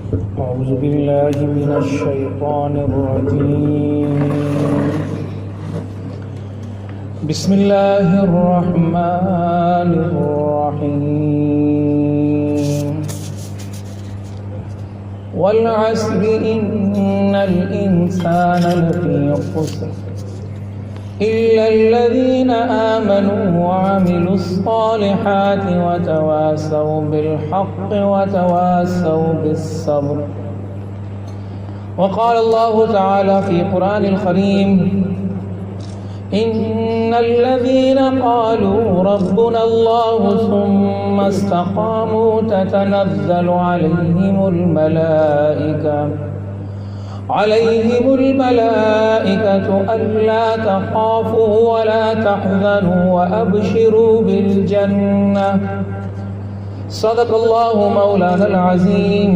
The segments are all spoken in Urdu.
أعوذ بالله من الشيطان الرجيم. بسم الله الرحمن الرحيم. والعصر إن الإنسان لفي خسر إلا الذين آمنوا وعملوا الصالحات وتواصوا بالحق وتواصوا بالصبر. وقال الله تعالى في قرآن الكريم: إن الذين قالوا ربنا الله ثم استقاموا تتنزل عليهم الملائكة ألا تخافوا ولا تحزنوا وأبشروا بالجنة. صدق الله مولانا العظيم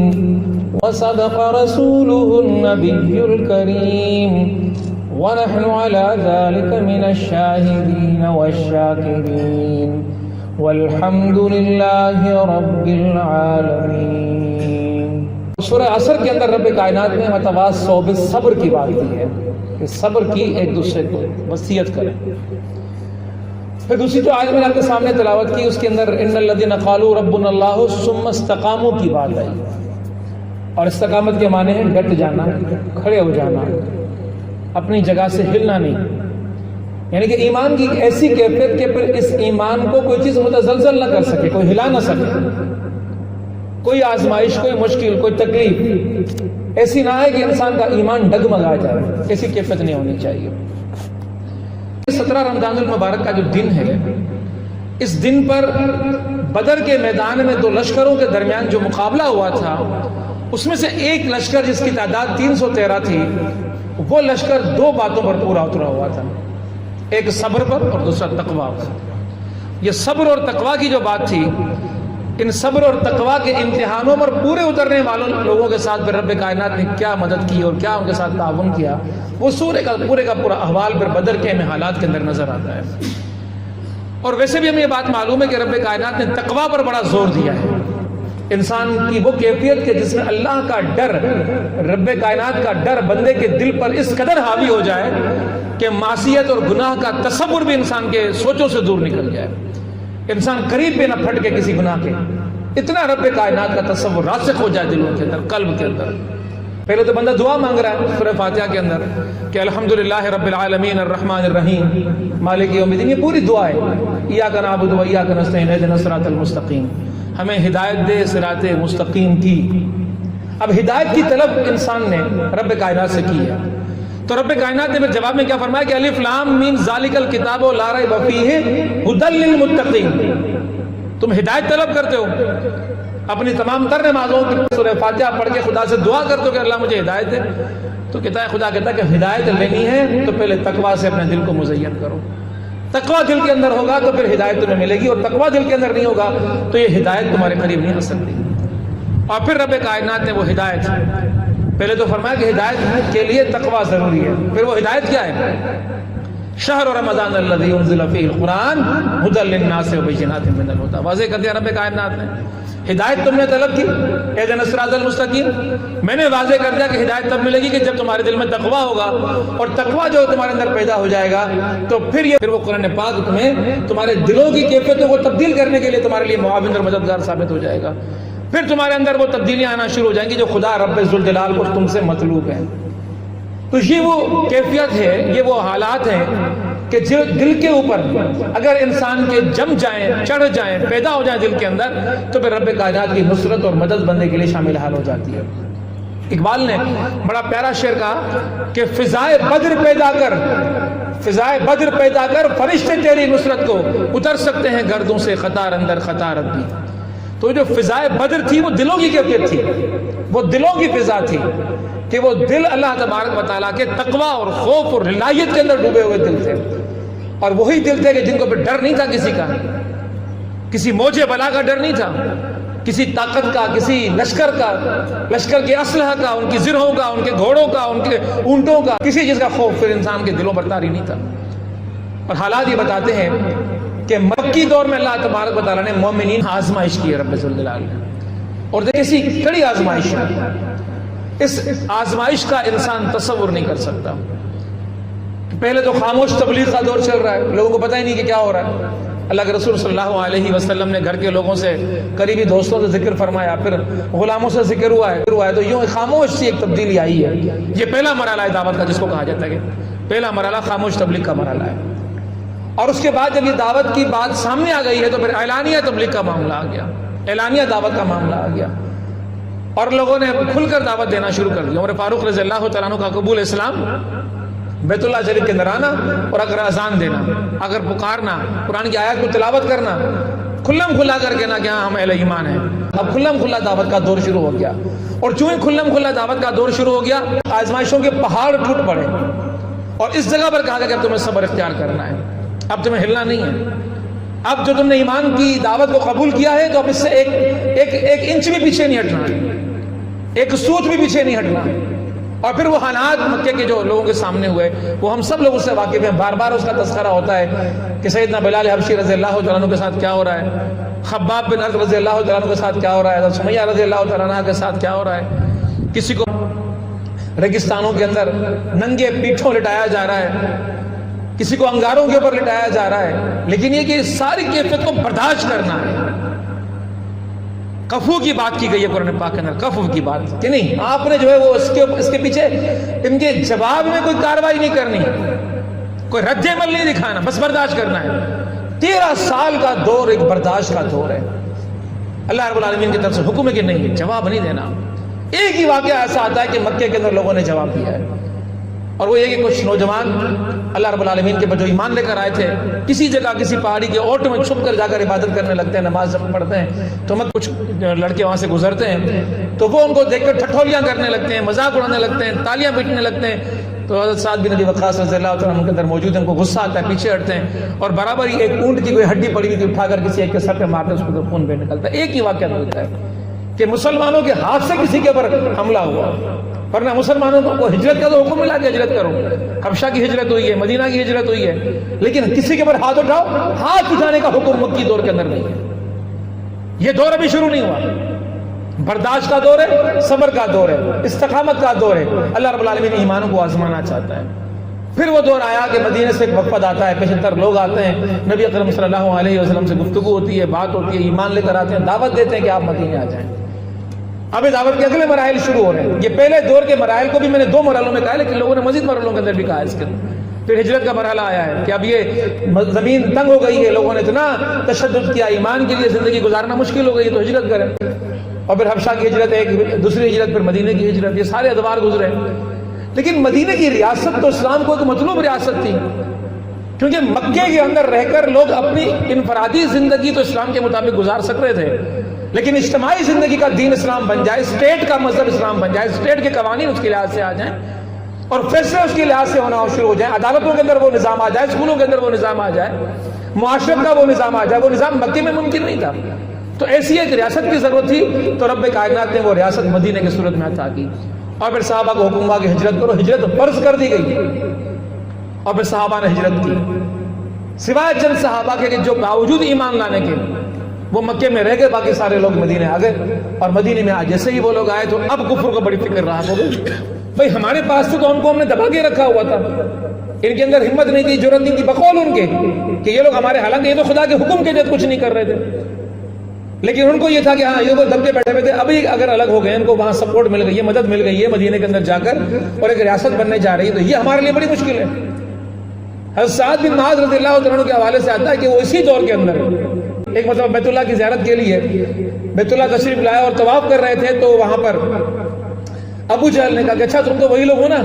وصدق رسوله النبي الكريم ونحن على ذلك من الشاهدين والشاكرين والحمد لله رب العالمين. سورہ عصر کے اندر رب کائنات نے وتواصوا بالصبر کی بات کی ہے کہ صبر کی ایک دوسرے کو وصیت کریں. پھر دوسری جو آیت میں نے آپ کے سامنے تلاوت کی اس کے اندر ان الذین قالوا ربنا اللہ ثم استقاموا کی بات آئی. اور استقامت کے معنی ہے ڈٹ جانا، کھڑے ہو جانا، اپنی جگہ سے ہلنا نہیں. یعنی کہ ایمان کی ایسی کیفیت کہ پھر اس ایمان کو کوئی چیز متزلزل نہ کر سکے، کوئی ہلا نہ سکے. کوئی آزمائش، کوئی مشکل، کوئی تکلیف ایسی نہ ہے کہ انسان کا ایمان ڈگمگا جائے. ایسی کیفیت نہیں ہونی چاہیے. 17 رمضان المبارک کا جو دن ہے، اس دن پر بدر کے میدان میں دو لشکروں کے درمیان جو مقابلہ ہوا تھا، اس میں سے ایک لشکر جس کی تعداد 313 تھی، وہ لشکر دو باتوں پر پورا اترا ہوا تھا. ایک صبر پر اور دوسرا تقویٰ پر. یہ صبر اور تقویٰ کی جو بات تھی، ان صبر اور تقویٰ کے امتحانوں پر پورے اترنے والوں لوگوں کے ساتھ پھر رب کائنات نے کیا مدد کی اور کیا ان کے ساتھ تعاون کیا، وہ سورے کا پورے کا پورا احوال پھر بدر کے حالات کے اندر نظر آتا ہے. اور ویسے بھی ہمیں یہ بات معلوم ہے کہ رب کائنات نے تقویٰ پر بڑا زور دیا ہے. انسان کی وہ کیفیت کہ جس میں اللہ کا ڈر، رب کائنات کا ڈر بندے کے دل پر اس قدر حاوی ہو جائے کہ معصیت اور گناہ کا تصور بھی انسان کے سوچوں سے دور نکل جائے. انسان قریب بھی نہ پھٹ کے کسی گناہ کے، اتنا رب کائنات کا تصور راسخ ہو جائے دلوں کے اندر، قلب کے اندر. پہلے تو بندہ دعا مانگ رہا ہے سورہ فاتحہ کے اندر کہ الحمدللہ رب العالمین الرحمن الرحیم مالک یوم الدین. یہ پوری دعا ہے. ایاک نعبد و ایاک نستعین اہدنا الصراط المستقیم. ہمیں ہدایت دے صراط مستقیم کی. اب ہدایت کی طلب انسان نے رب کائنات سے کی ہے، تو رب کائنات نے جواب میں کیا فرمایا کہ الف لام میم ذالک الکتاب لا ریب فیہ ھدی للمتقین. تم ہدایت طلب کرتے ہو، اپنی تمام تر نمازوں کی سورہ فاتحہ پڑھ کے خدا سے دعا کرتے ہو کہ اللہ مجھے ہدایت دے، تو خدا کہتا ہے کہ ہدایت لینی ہے تو پہلے تقویٰ سے اپنے دل کو مزین کرو. تقویٰ دل کے اندر ہوگا تو پھر ہدایت تمہیں ملے گی، اور تقویٰ دل کے اندر نہیں ہوگا تو یہ ہدایت تمہارے قریب نہیں آ سکتی. اور پھر رب کائنات نے وہ ہدایت پہلے تو فرمایا کہ ہدایت کے لیے تقویٰ ضروری ہے. پھر وہ ہدایت کیا ہے؟ شہر رمضان الذی انزل فیہ القرآن ھدی للناس وبینات من الھدی. واضح کر دیا رب کائنات نے. ہدایت تم نے طلب کی اہدنا الصراط المستقیم، میں نے واضح کر دیا کہ ہدایت تب ملے گی کہ جب تمہارے دل میں تقویٰ ہوگا، اور تقویٰ جو تمہارے اندر پیدا ہو جائے گا تو پھر وہ قرآن پاک تمہیں تمہارے دلوں کی کیفیتوں کو تبدیل کرنے کے لیے تمہارے لیے معاون اور مددگار ثابت ہو جائے گا. پھر تمہارے اندر وہ تبدیلیاں آنا شروع ہو جائیں گی جو خدا رب ذوالجلال کو تم سے مطلوب ہے. تو یہ وہ کیفیت ہے، یہ وہ حالات ہیں کہ دل کے اوپر اگر انسان کے جم جائیں، چڑھ جائیں، پیدا ہو جائیں دل کے اندر، تو پھر رب کائنات کی نصرت اور مدد بندے کے لیے شامل حال ہو جاتی ہے. اقبال نے بڑا پیارا شعر کہا کہ فضائے بدر پیدا کر فرشتے تیری نصرت کو اتر سکتے ہیں گردوں سے قطار اندر خطارت بھی. تو جو فضائے بدر تھی وہ دلوں کی کیفیت تھی، وہ دلوں کی فضا تھی کہ وہ دل اللہ تبارک و تعالیٰ کے تقویٰ اور خوف اور رلایت کے اندر ڈوبے ہوئے دل تھے. اور وہی دل تھے کہ جن کو پھر ڈر نہیں تھا کسی کا، کسی موج بلا کا ڈر نہیں تھا، کسی طاقت کا، کسی لشکر کا، لشکر کے اسلحہ کا، ان کی زرہوں کا، ان کے گھوڑوں کا، ان کے اونٹوں کا، کسی چیز کا خوف پھر انسان کے دلوں پر طاری نہیں تھا. اور حالات یہ بتاتے ہیں کہ مکی دور میں اللہ تبارک و تعالیٰ نے مومنین آزمائش کی ہے رب ذوالجلال نے. اور دیکھیں اسی کڑی آزمائش ہے، اس آزمائش کا انسان تصور نہیں کر سکتا۔ پہلے تو خاموش تبلیغ کا دور چل رہا ہے، لوگوں کو پتہ ہی نہیں کہ کیا ہو رہا ہے۔ اللہ کے رسول صلی اللہ علیہ وسلم نے گھر کے لوگوں سے، قریبی دوستوں سے ذکر فرمایا، پھر غلاموں سے ذکر ہوا ہے، تو یوں خاموش سی ایک تبدیلی آئی ہے۔ یہ پہلا مرحلہ ہے دعوت کا، جس کو کہا جاتا ہے کہ پہلا مرحلہ خاموش تبلیغ کا مرحلہ ہے۔ اور اس کے بعد جب یہ دعوت کی بات سامنے آ گئی ہے تو پھر اعلانیہ تبلیغ کا معاملہ آ گیا، اعلانیہ دعوت کا معاملہ آ گیا، اور لوگوں نے کھل کر دعوت دینا شروع کر دی۔ عمر فاروق رضی اللہ تعالیٰ عنہ کا قبول اسلام، بیت اللہ شریف کے اندر آنا، اور اگر اذان دینا، اگر پکارنا، قرآن کی آیات کو تلاوت کرنا، کھلم کھلا کر کہنا کہ ہاں ہم اہل ایمان ہیں۔ اب کھلم کھلا دعوت کا دور شروع ہو گیا، اور چونکہ کھلم کھلا دعوت کا دور شروع ہو گیا، آزمائشوں کے پہاڑ ٹوٹ پڑے، اور اس جگہ پر کہا گیا کہ اب تمہیں صبر اختیار کرنا ہے، اب تمہیں ہلنا نہیں ہے۔ اب جو تم نے ایمان کی دعوت کو قبول کیا ہے تو اب اس سے ایک انچ بھی پیچھے نہیں ہٹنا، ایک سوچ بھی پیچھے نہیں ہٹنا۔ اور پھر وہ حالات مکے کے جو لوگوں کے سامنے ہوئے، وہ ہم سب لوگ اس سے واقف ہیں، بار بار اس کا تذکرہ ہوتا ہے کہ سیدنا بلال حبشی رضی اللہ تعالیٰ عنہ کے ساتھ کیا ہو رہا ہے، خباب بن ارد رضی اللہ تعالیٰ عنہ کے ساتھ کیا ہو رہا ہے، حضرت سمیہ رضی اللہ تعالیٰ عنہ کے ساتھ کیا ہو رہا ہے، کسی کو ریگستانوں کے اندر ننگے پیٹھوں لٹایا جا رہا ہے، کسی کو انگاروں کے اوپر لٹایا جا رہا ہے، لیکن یہ کہ ساری کیفیت کو برداشت کرنا ہے۔ کفو کی بات کی گئی ہے قرآن پاک کے اندر، کفو کی بات کہ نہیں، آپ نے جو ہے وہ اس کے پیچھے ان کے جواب میں کوئی کارروائی نہیں کرنی، کوئی رد عمل نہیں دکھانا، بس برداشت کرنا ہے۔ 13 سال کا دور ایک برداشت کا دور ہے۔ اللہ رب العالمین کی طرف سے حکم ہے کہ نہیں، جواب نہیں دینا۔ ایک ہی واقعہ ایسا آتا ہے کہ مکے کے اندر لوگوں نے جواب دیا ہے، اور وہ یہ کہ کچھ نوجوان اللہ رب العالمین کے جو ایمان لے کر آئے تھے، کسی جگہ کسی پہاڑی کے اوٹ میں چھپ کر جا کر عبادت کرنے لگتے ہیں، نماز پڑھتے ہیں، تو کچھ لڑکے وہاں سے گزرتے ہیں تو وہ ان کو دیکھ کر ٹھٹولیاں کرنے لگتے ہیں، مذاق اڑانے لگتے ہیں، تالیاں پیٹنے لگتے ہیں۔ تو حضرت سعد بن ابی وقاص رضی اللہ تعالیٰ عنہ کے اندر موجود ہیں، ان کو غصہ آتا ہے، پیچھے ہٹتے ہیں، اور برابر ہی ایک اونٹ کی کوئی ہڈی پڑی ہوئی تھی اٹھا کر کسی ایک کے سر پہ مارتے ہیں، اس کو خون بہ نکلتا ہے۔ ایک ہی واقعہ ہوتا ہے کہ مسلمانوں کے ہاتھ سے کسی کے اوپر حملہ ہوا، ورنہ مسلمانوں کو ہجرت کا تو حکم ملا کہ ہجرت کرو، حبشہ کی ہجرت ہوئی ہے، مدینہ کی ہجرت ہوئی ہے، لیکن کسی کے اوپر ہاتھ اٹھاؤ، ہاتھ اٹھانے کا حکم مکی دور کے اندر نہیں ہے۔ یہ دور ابھی شروع نہیں ہوا، برداشت کا دور ہے، صبر کا دور ہے، استقامت کا دور ہے۔ اللہ رب العالمین ایمانوں کو آزمانا چاہتا ہے۔ پھر وہ دور آیا کہ مدینے سے ایک وفد آتا ہے، پیشتر لوگ آتے ہیں، نبی اکرم صلی اللہ علیہ وسلم سے گفتگو ہوتی ہے، بات ہوتی ہے، ایمان لے کر آتے ہیں، دعوت دیتے ہیں کہ آپ مدینے آ جائیں۔ اب دعوت کے اگلے مراحل شروع ہو رہے ہیں۔ یہ پہلے دور کے مراحل کو بھی میں نے 2 مرحلوں میں کہا، لیکن لوگوں نے مزید مرحلوں کے اندر بھی کہا اس کے اندر۔ پھر ہجرت کا مرحلہ آیا ہے کہ اب یہ زمین تنگ ہو گئی ہے، لوگوں نے اتنا تشدد کیا، ایمان کے لیے زندگی گزارنا مشکل ہو گئی، تو ہجرت کریں۔ اور پھر حبشہ کی ہجرت، ایک دوسری ہجرت، پھر مدینے کی ہجرت، یہ سارے ادوار گزرے۔ لیکن مدینے کی ریاست تو اسلام کو ایک مطلوب ریاست تھی، کیونکہ مکے کے اندر رہ کر لوگ اپنی انفرادی زندگی تو اسلام کے مطابق گزار سک رہے تھے، لیکن اجتماعی زندگی کا دین اسلام بن جائے، اسٹیٹ کا مذہب اسلام بن جائے، اسٹیٹ کے قوانین اس کے لحاظ سے آ جائیں، اور فیصلے اس کے لحاظ سے ہونا شروع ہو جائیں، عدالتوں کے اندر وہ نظام آ جائے، اسکولوں کے اندر وہ نظام آ جائے، معاشرت کا وہ نظام آ جائے، وہ نظام مکے میں ممکن نہیں تھا۔ تو ایسی ایک ریاست کی ضرورت تھی، تو رب کائنات نے وہ ریاست مدینے کی صورت میں عطا کی۔ اور پھر صحابہ کو حکم ہوا کہ ہجرت کرو، ہجرت فرض کر دی گئی، اور پھر صحابہ نے ہجرت کی، سوائے چند صحابہ کے جو باوجود ایمان لانے کے وہ مکے میں رہ گئے، باقی سارے لوگ مدینے آ گئے۔ اور مدینے میں جیسے ہی وہ لوگ آئے تو اب کفر کو بڑی فکر رہا ہو گئی، بھئی ہمارے پاس تو ان کو ہم نے دبا کے رکھا ہوا تھا، ان کے اندر ہمت نہیں تھی، جرأت نہیں تھی، بقول ان کے کہ یہ لوگ ہمارے، حالانکہ یہ تو خدا کے حکم کے جد کچھ نہیں کر رہے تھے، لیکن ان کو یہ تھا کہ ہاں یہ تو دب کے بیٹھے ہوئے تھے، ابھی اگر الگ ہو گئے، ان کو وہاں سپورٹ مل گئی ہے، مدد مل گئی ہے مدینے کے اندر جا کر، اور ایک ریاست بننے جا رہی ہے، تو یہ ہمارے لیے بڑی مشکل ہے۔ حضرت سعد بن معاذ رضی اللہ عنہ کے حوالے سے آتا ہے کہ وہ اسی دور کے اندر ایک مرتبہ بیت اللہ کی زیارت کے لیے بیت اللہ تشریف لائے اور طواف کر رہے تھے، تو وہاں پر ابو جہل نے کہا کہ اچھا تم تو وہی لوگ ہو نا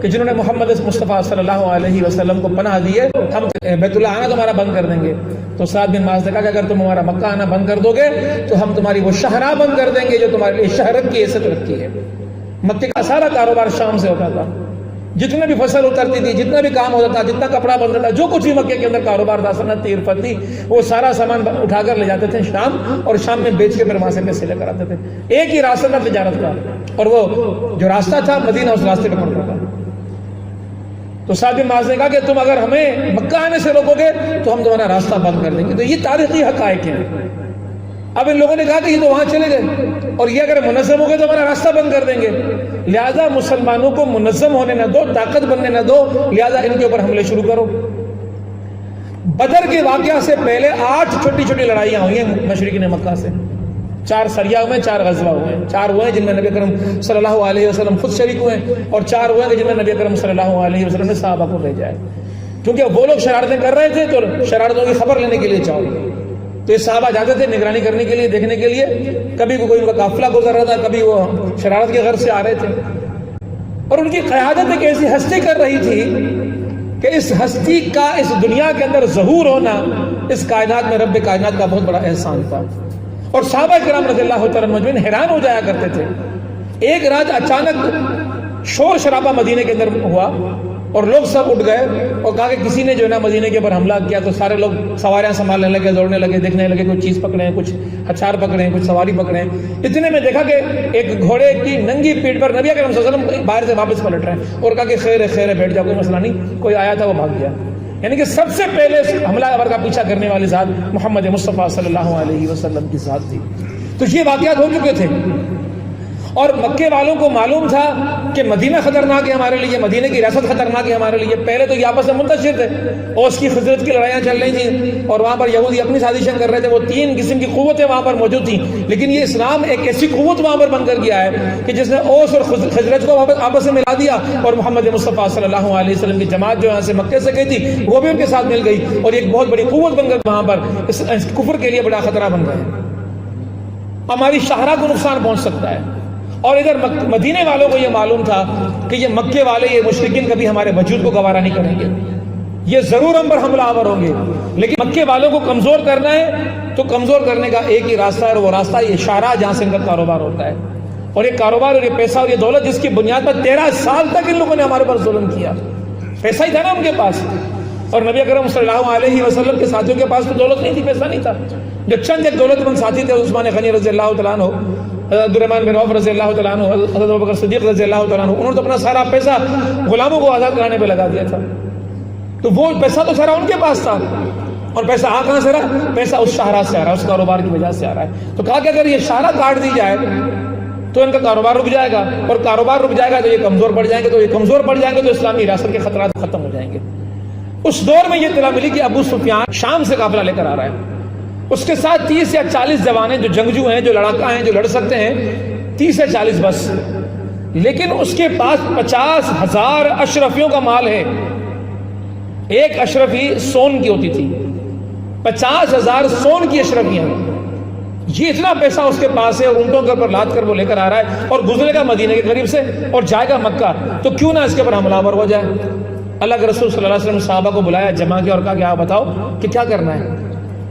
کہ جنہوں نے محمد مصطفیٰ صلی اللہ علیہ وسلم کو پناہ دی ہے، ہم بیت اللہ آنا تمہارا بند کر دیں گے۔ تو سعد بن معاذ نے کہا کہ اگر تم ہمارا مکہ آنا بند کر دو گے تو ہم تمہاری وہ شہرہ بند کر دیں گے جو تمہارے لیے شہرت کی حیثیت رکھتی ہے۔ مکے کا سارا کاروبار شام سے ہوتا تھا، جتنے بھی فصل اترتی تھی، جتنا بھی کام ہوتا تھا، جتنا کپڑا بنتا تھا، جو کچھ بھی مکے کے اندر کاروبار تھا، صنعت تھی، عرفت تھی، وہ سارا سامان اٹھا کر لے جاتے تھے شام، اور شام میں بیچ کے پھر وہاں سے پیسے لے کر آتے تھے۔ ایک ہی راستہ تھا تجارت کا، اور وہ جو راستہ تھا مدینہ اس راستے پہ پڑتا تھا۔ تو سعد بن معاذ نے کہا کہ تم اگر ہمیں مکہ آنے سے روکو گے تو ہم تمہارا راستہ بند کر دیں گے۔ تو یہ تاریخی حقائق ہیں۔ اب ان لوگوں نے کہا کہ یہ تو وہاں چلے گئے اور یہ اگر منظم ہو گئے تو ہمارا راستہ بند کر دیں گے، لہذا مسلمانوں کو منظم ہونے نہ دو، طاقت بننے نہ دو، لہذا ان کے اوپر حملے شروع کرو۔ بدر کے واقعہ سے پہلے 8 چھوٹی چھوٹی لڑائیاں ہوئی ہیں مشرکین مکہ سے، 4 سریہ ہوئے، 4 غزوہ ہوئے ہیں، 4 ہوئے ہیں جن میں نبی اکرم صلی اللہ علیہ وسلم خود شریک ہوئے ہیں، اور 4 ہوئے ہیں جن میں نبی اکرم صلی اللہ علیہ وسلم نے صحابہ کو بھیجا ہے، کیونکہ وہ لوگ شرارتیں کر رہے تھے تو شرارتوں کی خبر لینے کے لیے چاہو، تو یہ صحابہ جاتے تھے نگرانی کرنے کے لیے، دیکھنے کے لیے، کبھی کوئی ان کا قافلہ گزر رہا تھا، کبھی وہ شرارت کے غرض سے آ رہے تھے، اور ان کی قیادت ایک ایسی ہستی کر رہی تھی کہ اس ہستی کا اس دنیا کے اندر ظہور ہونا اس کائنات میں رب کائنات کا بہت بڑا احسان تھا، اور صحابہ کرام رضی اللہ تعالیٰ مجمعین حیران ہو جایا کرتے تھے۔ ایک رات اچانک شور شرابہ مدینے کے اندر ہوا اور لوگ سب اٹھ گئے اور کہا کہ کسی نے جو ہے نا مدینے کے اوپر حملہ کیا، تو سارے لوگ سواریاں سنبھالنے لگے، دوڑنے لگے، دیکھنے لگے، کوئی چیز پکڑے ہیں، کچھ ہتھیار پکڑے ہیں، کچھ سواری پکڑے ہیں۔ اتنے میں دیکھا کہ ایک گھوڑے کی ننگی پیٹھ پر نبی اکرم صلی اللہ علیہ وسلم باہر سے واپس پلٹ رہے ہیں اور کہا کہ خیر ہے خیر ہے، بیٹھ جاؤ، کوئی مسئلہ نہیں، کوئی آیا تھا وہ بھاگ گیا۔ یعنی کہ سب سے پہلے حملہ آور کا پیچھا کرنے والی ذات محمد مصطفیٰ صلی اللہ علیہ وسلم کی ذات تھی۔ تو یہ واقعات ہو چکے تھے، اور مکے والوں کو معلوم تھا کہ مدینہ خطرناک ہے ہمارے لیے، مدینہ کی ریاست خطرناک ہے ہمارے لیے۔ پہلے تو یہ آپس میں منتشر تھے، اوس کی خزرج کی لڑائیاں چل رہی تھیں اور وہاں پر یہودی اپنی سازشیں کر رہے تھے، وہ 3 قسم کی قوتیں وہاں پر موجود تھیں، لیکن یہ اسلام ایک ایسی قوت وہاں پر بن کر گیا ہے کہ جس نے اوس اور خزرج کو آپس میں ملا دیا، اور محمد مصطفیٰ صلی اللہ علیہ وسلم کی جماعت جو یہاں سے مکے سے گئی تھی وہ بھی ان کے ساتھ مل گئی، اور ایک بہت بڑی قوت بن کر وہاں پر اس کفر کے لیے بڑا خطرہ بن گئے۔ ہماری شاہراہ کو نقصان پہنچ سکتا ہے، اور ادھر مدینے والوں کو یہ معلوم تھا کہ یہ مکے والے، یہ مشرکین کبھی ہمارے وجود کو گوارا نہیں کریں گے، یہ ضرور ہم پر حملہ آور ہوں گے، لیکن مکے والوں کو کمزور کرنا ہے تو کمزور کرنے کا ایک ہی راستہ ہے، اور وہ راستہ یہ شاہراہ جہاں سے ان کا کاروبار ہوتا ہے، اور یہ کاروبار اور یہ پیسہ اور یہ دولت جس کی بنیاد پر 13 سال تک ان لوگوں نے ہمارے پر ظلم کیا، پیسہ ہی تھا نا ان کے پاس، اور نبی اکرم صلی اللہ علیہ وسلم کے ساتھیوں کے پاس تو دولت نہیں تھی، پیسہ نہیں تھا، جو چند ایک دولت مند ساتھی تھے، عثمان غنی رضی اللہ تعالیٰ عنہ، حضرت عبدالرحمن بن عوف رضی اللہ تعالیٰ عنہ، حضرت ابوبکر صدیق رضی اللہ تعالیٰ عنہ، انہوں نے تو اپنا سارا پیسہ غلاموں کو آزاد کرانے پہ لگا دیا تھا، تو وہ پیسہ تو سارا ان کے پاس تھا، اور پیسہ کہاں سے رہا؟ پیسہ اس شاہراہ سے آ رہا ہے، اس کاروبار کی وجہ سے آ رہا ہے۔ تو کہا کہ اگر یہ شاہراہ کاٹ دی جائے تو ان کا کاروبار رک جائے گا، اور کاروبار رک جائے گا تو یہ کمزور پڑ جائیں گے، تو یہ کمزور پڑ جائیں گے تو اسلامی ریاست کے خطرات ختم ہو جائیں گے۔ اس دور میں یہ اطلاع ملی کہ ابو سفیان شام سے قافلہ لے کر آ رہا ہے، اس کے ساتھ 30 یا 40 جوان ہیں جو جنگجو ہیں، جو لڑاکا ہیں، جو لڑ سکتے ہیں، 30 یا 40 بس، لیکن اس کے پاس 50,000 اشرفیوں کا مال ہے۔ ایک اشرفی سون کی ہوتی تھی، 50,000 سون کی اشرفیاں، یہ اتنا پیسہ اس کے پاس ہے، اور اونٹوں کے اوپر لاد کر وہ لے کر آ رہا ہے، اور گزرے گا مدینے کے قریب سے اور جائے گا مکہ، تو کیوں نہ اس کے اوپر حملہ آور ہو جائے۔ اللہ کے رسول صلی اللہ علیہ وسلم صحابہ کو بلایا، جمع کیا اور کہا کہ آپ بتاؤ کہ کیا کرنا ہے،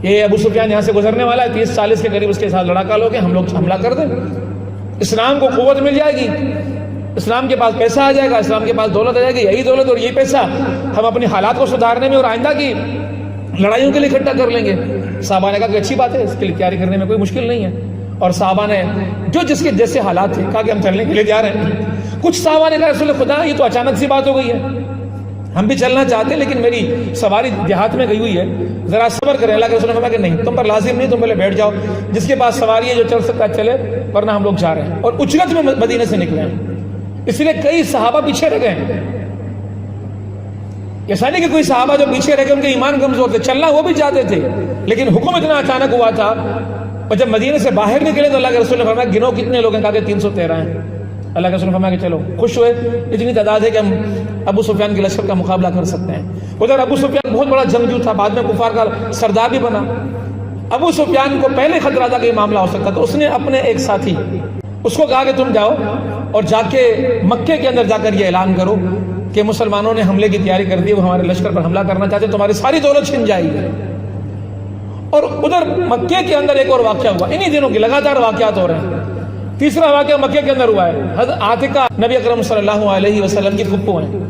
یہ ابو سفیان یہاں سے گزرنے والا ہے، 30-40 کے قریب اس کے ساتھ لڑاکا لوگ ہیں، ہم لوگ حملہ کر دیں، اسلام کو قوت مل جائے گی، اسلام کے پاس پیسہ آ جائے گا، اسلام کے پاس دولت آ جائے گی، یہی دولت اور یہ پیسہ ہم اپنی حالات کو سدھارنے میں اور آئندہ کی لڑائیوں کے لیے اکٹھا کر لیں گے۔ صحابہ نے کہا کہ اچھی بات ہے، اس کے لیے تیاری کرنے میں کوئی مشکل نہیں ہے، اور صحابہ نے جو جس کے جیسے حالات تھے کہا کہ ہم چلنے کے لیے تیار ہیں۔ کچھ صحابہ نے کہا رسول خدا یہ تو اچانک سی بات ہو گئی ہے، ہم بھی چلنا چاہتے ہیں لیکن میری سواری دیہات میں گئی ہوئی ہے، ذرا صبر کریں۔ اللہ کے رسول نے فرمایا کہ نہیں، تم پر لازم نہیں، تم پہلے بیٹھ جاؤ، جس کے پاس سواری ہے جو چل سکتا ہے چلے، ورنہ ہم لوگ جا رہے ہیں، اور اجرت میں مدینے سے نکلے ہیں۔ اس لیے کئی صحابہ پیچھے رہ گئے، ایسا نہیں کہ کوئی صحابہ جو پیچھے رہ گئے ان کے ایمان کمزور تھے، چلنا وہ بھی چاہتے تھے، لیکن حکم اتنا اچانک ہوا تھا، اور جب مدینے سے باہر نکلے تو اللہ کے رسول نے فرمایا گنو کتنے لوگ ہیں، کہا کہ 313 ہیں۔ اللہ کے رسول نے فرمایا کہ چلو، خوش ہوئے، اتنی تعداد ہے کہ ہم ابو سفیان کے لشکر کا مقابلہ کر سکتے ہیں۔ ادھر ابو سفیان بہت بڑا جنگجو تھا، بعد میں کفار کا سردار بھی بنا۔ ابو سفیان کو پہلے خطرہ تھا کہ یہ معاملہ ہو سکتا، تو اس نے اپنے ایک ساتھی اس کو کہا کہ تم جاؤ اور جا کے مکے کے اندر جا کر یہ اعلان کرو کہ مسلمانوں نے حملے کی تیاری کر دی، وہ ہمارے لشکر پر حملہ کرنا چاہتے ہیں، تمہاری ساری دولت چھن جائے گی۔ اور ادھر مکے کے اندر ایک اور واقعہ ہوا، انہی دنوں کے لگاتار واقعات ہو رہے ہیں۔ تیسرا واقعہ مکے کے اندر ہوا ہے، حضرت عاتقہ نبی اکرم صلی اللہ علیہ وسلم کی پھپھو ہیں،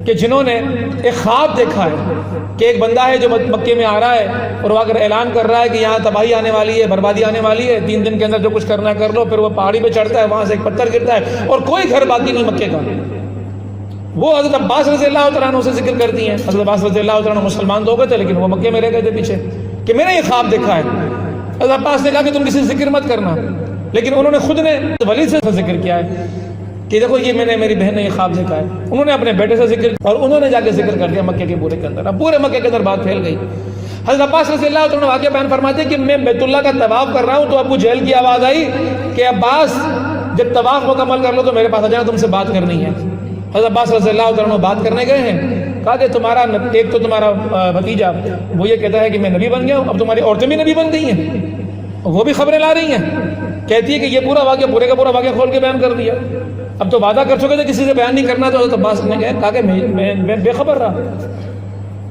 کہ جنہوں نے ایک خواب دیکھا ہے کہ ایک بندہ ہے جو مکے میں آ رہا ہے اور وہ اگر اعلان کر رہا ہے کہ یہاں تباہی آنے والی ہے، بربادی آنے والی ہے، 3 دن کے اندر جو کچھ کرنا ہے کر لو، پھر وہ پہاڑی پہ چڑھتا ہے، وہاں سے ایک پتھر گرتا ہے اور کوئی گھر باقی نہیں مکے کا۔ وہ حضرت عباس رضی اللہ تعالیٰ عنہ سے ذکر کرتی ہیں، حضرت عباس رضی اللہ تعالیٰ عنہ مسلمان تو ہو گئے تھے لیکن وہ مکے میں رہ گئے تھے پیچھے، کہ میں نے یہ خواب دیکھا ہے، حضرت عباس نے کہا کہ تم کسی سے ذکر مت کرنا، لیکن انہوں نے خود نے ولید سے ذکر کیا ہے کہ دیکھو یہ میں نے، میری بہن نے یہ خواب دیکھا ہے. انہوں نے اپنے بیٹے سے ذکر اور انہوں نے جا کے ذکر کر دیا مکے کے پورے کے اندر. اب پورے مکے کے اندر بات پھیل گئی. حضرت عباس رضی اللہ عنہ واقعہ بیان فرماتے ہیں کہ میں بیت اللہ کا طواف کر رہا ہوں تو ابو جہل کی آواز آئی کہ عباس جب طواف مکمل کر لو تو میرے پاس آ جانا، تم سے بات کرنی ہے. حضرت عباس رضی اللہ عنہ بات کرنے گئے ہیں. کہا کہ تمہارا ایک تو تمہارا بھتیجا وہ یہ کہتا ہے کہ میں نبی بن گیا ہوں، اب تمہاری عورتیں بھی نبی بن گئی ہیں، وہ بھی خبریں لا رہی ہیں. کہتی ہے کہ یہ پورا واقعہ، پورے کا پورا واقعہ کھول کے بیان کر دیا. اب تو وعدہ کر چکے تھے کسی سے بیان نہیں کرنا. تو حضرت عباس نے کہا کہ میں بے خبر رہا.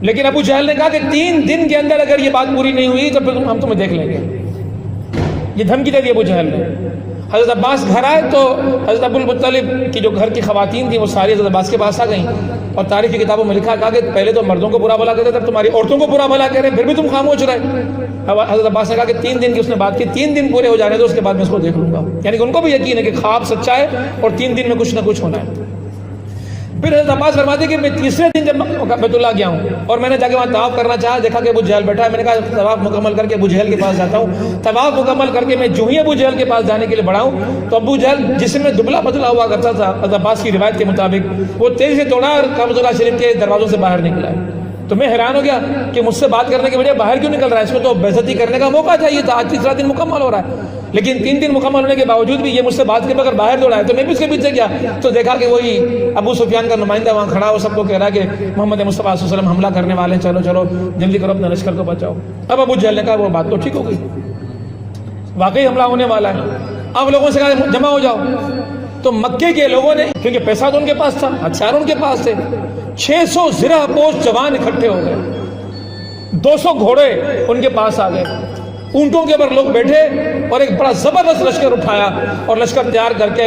لیکن ابو جہل نے کہا کہ 3 دن کے اندر اگر یہ بات پوری نہیں ہوئی تو پھر ہم تمہیں دیکھ لیں گے. یہ دھمکی دے دی ابو جہل نے. حضرت عباس گھر آئے تو حضرت ابو المطلب کی جو گھر کی خواتین تھیں وہ ساری حضرت عباس کے پاس آ گئیں اور تاریخ کی کتابوں میں لکھا، کہا کہ پہلے تو مردوں کو برا بھلا کہتے تھے، تمہاری عورتوں کو برا بھلا کہہ رہے ہیں، پھر بھی تم خاموش رہے. حضرت عباس نے کہا کہ 3 دن کی اس نے بات کی، 3 دن پورے ہو جانے تو اس کے بعد میں اس کو دیکھ لوں گا. یعنی کہ ان کو بھی یقین ہے کہ خواب سچا ہے اور 3 دن میں کچھ نہ کچھ ہونا ہے. پھر حضرت عباس فرماتے کہ میں تیسرے دن جب بیت اللہ گیا ہوں اور میں نے جا کے وہاں طواف کرنا چاہا، دیکھا کہ ابو جہل بیٹھا ہے. میں نے کہا طواف مکمل کر کے ابو جہل کے پاس جاتا ہوں. طواف مکمل کر کے میں جو ہی ابو جہل کے پاس جانے کے لیے بڑھا ہوں تو ابو جہل جسم میں دبلا پتلا ہوا کرتا تھا، حضرت عباس کی روایت کے مطابق وہ تیزی سے توڑا اور کعبۃ اللہ شریف کے دروازوں سے باہر نکلا ہے. تو میں حیران ہو گیا کہ مجھ سے بات کرنے کے بجائے باہر کیوں نکل رہا ہے، اس کو تو بے عزتی کرنے کا موقع چاہیے تھا. آج تیسرا دن مکمل ہو رہا ہے لیکن 3 دن مکمل ہونے کے باوجود بھی یہ مجھ سے بات کے بغیر باہر دوڑا ہے. تو میں بھی اس کے پیچھے گیا تو دیکھا کہ وہی ابو سفیان کا نمائندہ وہاں کھڑا، وہ سب کو کہہ رہا ہے کہ محمد مصطفیٰ صلی اللہ علیہ وسلم حملہ کرنے والے ہیں، چلو چلو جلدی کرو اپنے لشکر کو بچاؤ. اب ابو جہل نے کہا وہ بات تو ٹھیک ہو گئی، واقعی حملہ ہونے والا ہے. اب لوگوں سے کہا جمع ہو جاؤ. تو مکے کے لوگوں نے، کیونکہ پیسہ تو ان کے پاس تھا، ہتھیار ان کے پاس تھے، 600 زرہ پوش جوان اکٹھے ہو گئے، 200 گھوڑے ان کے پاس آ گئے، اونٹوں کے اوپر لوگ بیٹھے اور ایک بڑا زبردست لشکر اٹھایا اور لشکر تیار کر کے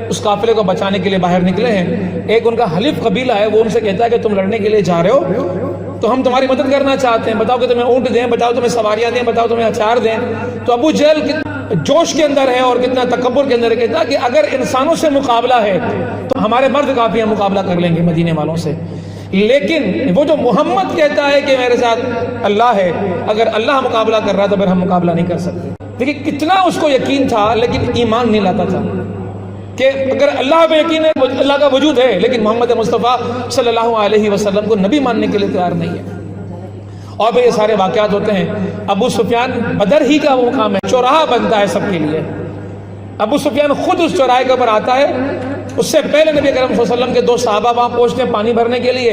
اس قافلے کو بچانے کے لیے باہر نکلے ہیں. ایک ان کا حلیف قبیلہ ہے، وہ ان سے کہتا ہے کہ تم لڑنے کے لیے جا رہے ہو تو ہم تمہاری مدد کرنا چاہتے ہیں، بتاؤ کہ تمہیں اونٹ دیں، بتاؤ تمہیں سواریاں دیں، بتاؤ تمہیں ہتھیار دیں. تو ابو جہل جوش کے اندر ہے اور کتنا تکبر کے اندر ہے، کہتا ہے کہ اگر انسانوں سے مقابلہ ہے تو ہمارے مرد کافی ہیں، مقابلہ کر لیں گے مدینے والوں سے. لیکن وہ جو محمد کہتا ہے کہ میرے ساتھ اللہ ہے، اگر اللہ مقابلہ کر رہا تو پھر ہم مقابلہ نہیں کر سکتے. دیکھیں کتنا اس کو یقین تھا لیکن ایمان نہیں لاتا تھا کہ اگر اللہ پہ یقین ہے، اللہ کا وجود ہے، لیکن محمد مصطفیٰ صلی اللہ علیہ وسلم کو نبی ماننے کے لیے تیار نہیں ہے. اور پھر یہ سارے واقعات ہوتے ہیں. ابو سفیان بدر ہی کا وہ مقام ہے، چوراہا بنتا ہے سب کے لیے. ابو سفیان خود اس چوراہے کے اوپر آتا ہے. اس سے پہلے نبی کرم صلی اللہ علیہ وسلم کے 2 صحابہ وہاں پہنچتے ہیں پانی بھرنے کے لیے.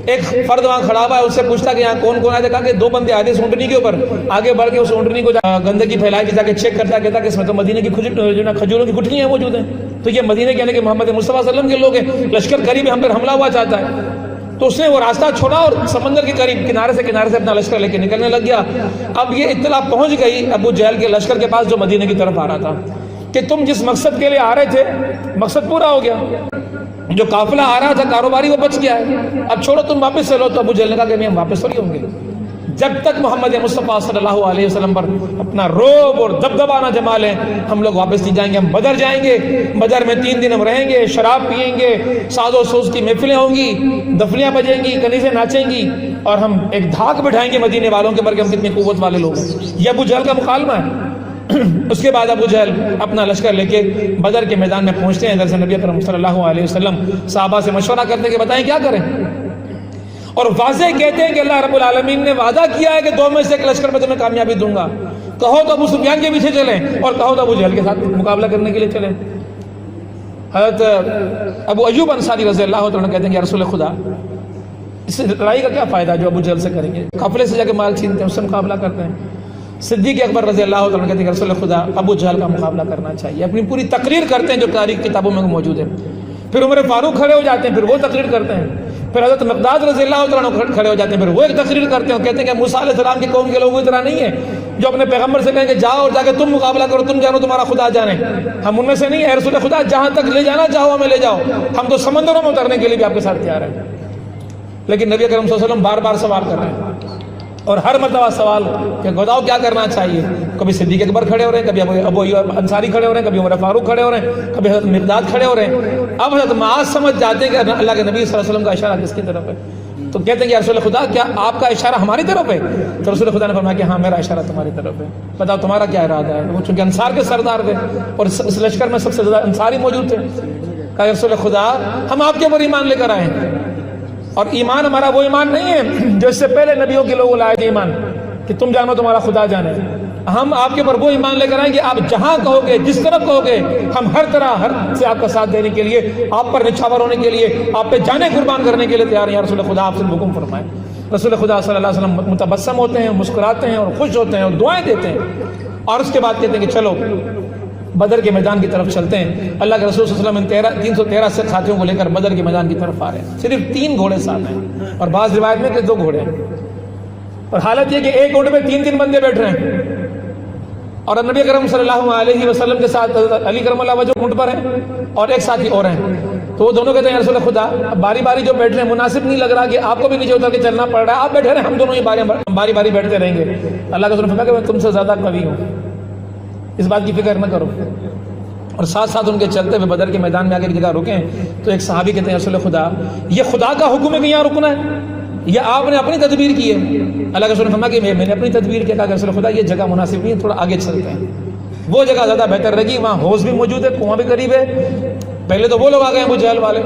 ایک فرد وہاں کھڑا ہوا ہے، اس سے پوچھتا کہ یہاں کون کون آیا تھا. کہا کہ 2 بندے آئے تھے اس اونٹنی کے اوپر. آگے بڑھ کے اس اونٹنی کو گندگی پھیلائی جا کے چیک کرتا، کہتا کہ اس میں تو مدینے کی کھجوروں کی گٹھلیاں موجود ہیں. تو یہ مدینے کے یعنی کہ محمد مصطفیٰ صلی اللہ علیہ وسلم کے لوگ ہیں، لشکر قریب ہم پر حملہ ہوا چاہتا ہے. تو اس نے وہ راستہ چھوڑا اور سمندر کے قریب کنارے سے اپنا لشکر لے کے نکلنے لگ گیا. اب یہ اطلاع پہنچ گئی ابو جہل کے لشکر کے پاس جو مدینے کی طرف آ رہا تھا کہ تم جس مقصد کے لیے آ رہے تھے مقصد پورا ہو گیا، جو قافلہ آ رہا تھا کاروباری وہ بچ گیا ہے، اب چھوڑو تم واپس چلو. تو ابو جہل نے کہا کہ نہیں ہم واپس تھوڑی ہوں گے جب تک محمد مصطفیٰ صلی اللہ علیہ وسلم پر اپنا رعب اور دبدبہ نہ جما لیں، ہم لوگ واپس نہیں جائیں گے. ہم بدر جائیں گے، بدر میں 3 دن ہم رہیں گے، شراب پیئیں گے، ساز و سوز کی محفلیں ہوں گی، دفلیاں بجیں گی، کنیزیں ناچیں گی اور ہم ایک دھاک بٹھائیں گے مدینے والوں کے اوپر کہ ہم کتنی قوت والے لوگ ہیں. یہ ابو جہل کا مکالمہ ہے. اس کے بعد ابو جہل اپنا لشکر لے کے بدر کے میدان میں پہنچتے ہیں. دراصل نبی اکرم صلی اللہ علیہ وسلم صحابہ سے مشورہ کرتے کہ بتائیں کیا کریں، اور واضح کہتے ہیں کہ اللہ رب العالمین نے وعدہ کیا ہے کہ 2 میں سے ایک لشکر میں تمہیں کامیابی دوں گا. کہو تو ابو سفیان کے پیچھے چلیں اور کہو تو ابو جہل کے ساتھ مقابلہ کرنے کے لیے چلیں. حضرت ابو ایوب انصاری رضی اللہ عنہ کہتے ہیں کہ رسول خدا اس لڑائی کا کیا فائدہ جو ابو جہل سے کریں گے، قافلے سے جا کے مال چھینتے ہیں، اس سے مقابلہ کرتے ہیں. صدیق اکبر رضی اللہ عنہ کہتے ہیں کہ رسول خدا ابو جہل کا مقابلہ کرنا چاہیے. اپنی پوری تقریر کرتے ہیں جو تاریخ کتابوں میں موجود ہے. پھر عمر فاروق کھڑے ہو جاتے ہیں، پھر وہ تقریر کرتے ہیں. پھر حضرت مقداد رضی اللہ عنہ کھڑے ہو جاتے ہیں، پھر وہ ایک تقریر کرتے ہیں اور کہتے ہیں کہ موسیٰ علیہ السلام کی قوم کے لوگ اس طرح نہیں ہے جو اپنے پیغمبر سے کہیں کہ جاؤ اور جا کے تم مقابلہ کرو، تم جانو تمہارا خدا جانے. ہم ان میں سے نہیں ہیں. رسول خدا جہاں تک لے جانا چاہو ہمیں لے جاؤ، ہم تو سمندروں میں اترنے کے لیے بھی آپ کے ساتھ تیار ہیں. لیکن نبی اکرم صلی اللہ علیہ وسلم بار بار سوال کر رہے ہیں اور ہر مرتبہ سوال کہ بتاؤ کیا کرنا چاہیے. کبھی صدیق اکبر کھڑے ہو رہے ہیں، کبھی ابو ایوب انصاری کھڑے ہو رہے ہیں، کبھی عمر فاروق کھڑے ہو رہے ہیں، کبھی حضرت مقداد کھڑے ہو رہے ہیں. اب حضرت معاذ سمجھ جاتے ہیں کہ اللہ کے نبی صلی اللہ علیہ وسلم کا اشارہ کس کی طرف ہے. تو کہتے ہیں کہ رسول خدا کیا آپ کا اشارہ ہماری طرف ہے؟ تو رسول خدا نے فرمایا کہ ہاں میرا اشارہ تمہاری طرف ہے، بتاؤ تمہارا کیا ارادہ ہے؟ وہ چونکہ انصار کے سردار تھے اور اس لشکر میں سب سے زیادہ انصاری موجود تھے، کہا رسول خدا ہم آپ کے اوپر ایمان لے کر آئے ہیں، اور ایمان ہمارا وہ ایمان نہیں ہے جو اس سے پہلے نبیوں کے لوگ لائے تھے ایمان کہ تم جانو تمہارا خدا جانے، ہم آپ کے اوپر وہ ایمان لے کر آئیں کہ آپ جہاں کہو گے جس طرف کہو گے ہم ہر طرح ہر سے آپ کا ساتھ دینے کے لیے، آپ پر نچھاور ہونے کے لیے، آپ پہ جانے قربان کرنے کے لیے تیار ہیں یا رسول خدا آپ سے حکم فرمائے۔ رسول خدا صلی اللہ علیہ وسلم متبسم ہوتے ہیں، مسکراتے ہیں اور خوش ہوتے ہیں اور دعائیں دیتے ہیں، اور اس کے بعد کہتے ہیں کہ چلو بدر کے میدان کی طرف چلتے ہیں۔ اللہ کے رسول صلی اللہ علیہ وسلم 313 سے ساتھیوں کو لے کر بدر کے میدان کی طرف آ رہے ہیں، صرف 3 گھوڑے ساتھ ہیں اور بعض روایت میں کہ 2 گھوڑے ہیں، اور حالت یہ کہ ایک اونٹ میں 3 بندے بیٹھ رہے ہیں، اور نبی کرم صلی اللہ علیہ وسلم کے ساتھ علی کرم اللہ وجہ اونٹ پر ہیں اور ایک ساتھی اور ہیں، تو وہ دونوں کہتے ہیں رسول خدا باری باری جو بیٹھ رہے ہیں مناسب نہیں لگ رہا کہ آپ کو بھی نیچے اتر کے چلنا پڑ رہا ہے، آپ بیٹھے رہے ہم دونوں ہی باری باری بیٹھتے رہیں گے۔ اللہ کا فرمایا کہ میں تم سے زیادہ قوی ہوں، اس بات کی فکر نہ کرو، اور ساتھ ساتھ ان کے چلتے ہوئے بدر کے میدان میں آ کے ایک جگہ رکیں، تو ایک صحابی کہتے ہیں رسول خدا یہ خدا کا حکم ہے کہ یہاں رکنا ہے یا آپ نے اپنی تدبیر کی ہے؟ اللہ کے رسول نے فرمایا کہ میں نے اپنی تدبیر کیا، کہا کہ رسول خدا یہ جگہ مناسب نہیں ہے، تھوڑا آگے چلتے ہیں، وہ جگہ زیادہ بہتر رہے گی، وہاں حوض بھی موجود ہے، کنواں بھی قریب ہے، پہلے تو وہ لوگ آ گئے ہیں ابو جہل والے،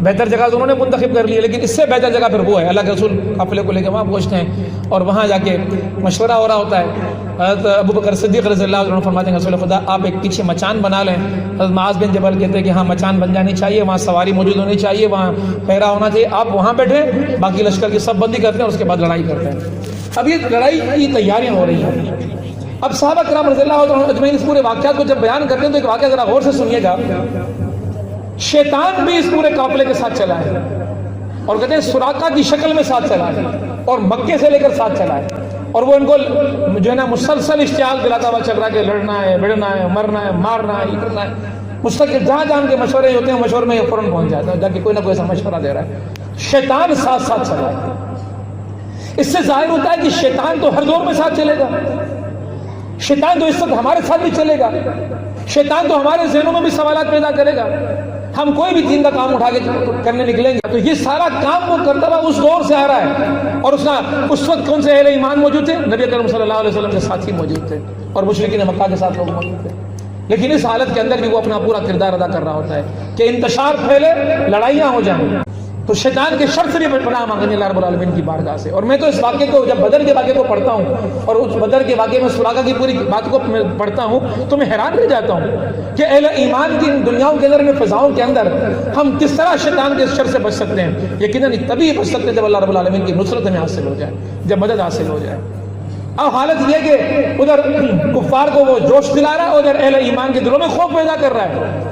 بہتر جگہ تو انہوں نے منتخب کر لی ہے، لیکن اس سے بہتر جگہ پھر وہ ہے۔ اللہ کے رسول قافلے کو لے کے وہاں پہنچتے ہیں اور وہاں جا کے مشورہ ہو رہا ہوتا ہے۔ حضرت ابو بکر صدیق رضی اللہ عنہ فرماتے ہیں رسول خدا آپ ایک پیچھے مچان بنا لیں۔ حضرت معاذ بن جبل کہتے ہیں کہ ہاں مچان بن جانی چاہیے، وہاں سواری موجود ہونی چاہیے، وہاں پہرا ہونا چاہیے، آپ وہاں بیٹھیں، باقی لشکر کی سب بندی کرتے ہیں اور اس کے بعد لڑائی کرتے ہیں۔ اب یہ لڑائی کی تیاریاں ہو رہی ہیں۔ اب صحابہ کرام رضی اللہ عنہ اجمعین اس پورے واقعات کو جب بیان کرتے ہیں تو ایک واقعہ ذرا غور سے سنیے گا۔ شیطان بھی اس پورے قافلے کے ساتھ چلا ہے اور کہتے ہیں سراقہ کی شکل میں ساتھ چلا ہے اور مکے سے لے کر ساتھ چلا ہے، اور وہ ان کو جو ہے نا مسلسل اشتعال دلاتا ہوا چل رہا ہے کہ لڑنا ہے، بڑھنا ہے، مرنا ہے، مارنا ہے، یہ کرنا ہے، مستقل جہاں جہاں کے مشورے ہوتے ہیں مشورے میں یہ فوراً پہنچ جاتا ہے، جا کے کوئی نہ کوئی ایسا مشورہ دے رہا ہے۔ شیطان ساتھ ساتھ چلا ہے، اس سے ظاہر ہوتا ہے کہ شیطان تو ہر دور میں ساتھ چلے گا، شیطان تو اس وقت ہمارے ساتھ بھی چلے گا، شیطان تو ہمارے ذہنوں میں بھی سوالات پیدا کرے گا۔ ہم کوئی بھی دین کا کام اٹھا کے کرنے نکلیں گے تو یہ سارا کام وہ کرتا ہوا اس دور سے آ رہا ہے، اور اس وقت کون سے اہل ایمان موجود تھے؟ نبی کرم صلی اللہ علیہ وسلم کے ساتھی موجود تھے اور مشرکین مکہ کے ساتھ لوگ موجود تھے، لیکن اس حالت کے اندر بھی وہ اپنا پورا کردار ادا کر رہا ہوتا ہے کہ انتشار پھیلے، لڑائیاں ہو جائیں، تو شیطان کے شر سے بھی پناہ مانگیں اللہ رب العالمین کی بارگاہ سے۔ اور میں تو اس واقعے کو جب بدر کے واقعے کو پڑھتا ہوں اور اس بدر کے واقعے میں سراقہ کی پوری بات کو میں پڑھتا ہوں تو میں حیران رہ جاتا ہوں کہ اہل ایمان کی ان دنیاؤں کے اندر میں فضاؤں کے اندر ہم کس طرح شیطان کے شر سے بچ سکتے ہیں۔ یقیناً تبھی بچ سکتے ہیں جب اللہ رب العالمین کی نصرت ہمیں حاصل ہو جائے، جب مدد حاصل ہو جائے۔ اب حالت یہ کہ ادھر کفار کو وہ جوش دلا رہا ہے، ادھر اہل ایمان کے دلوں میں خوف پیدا کر رہا ہے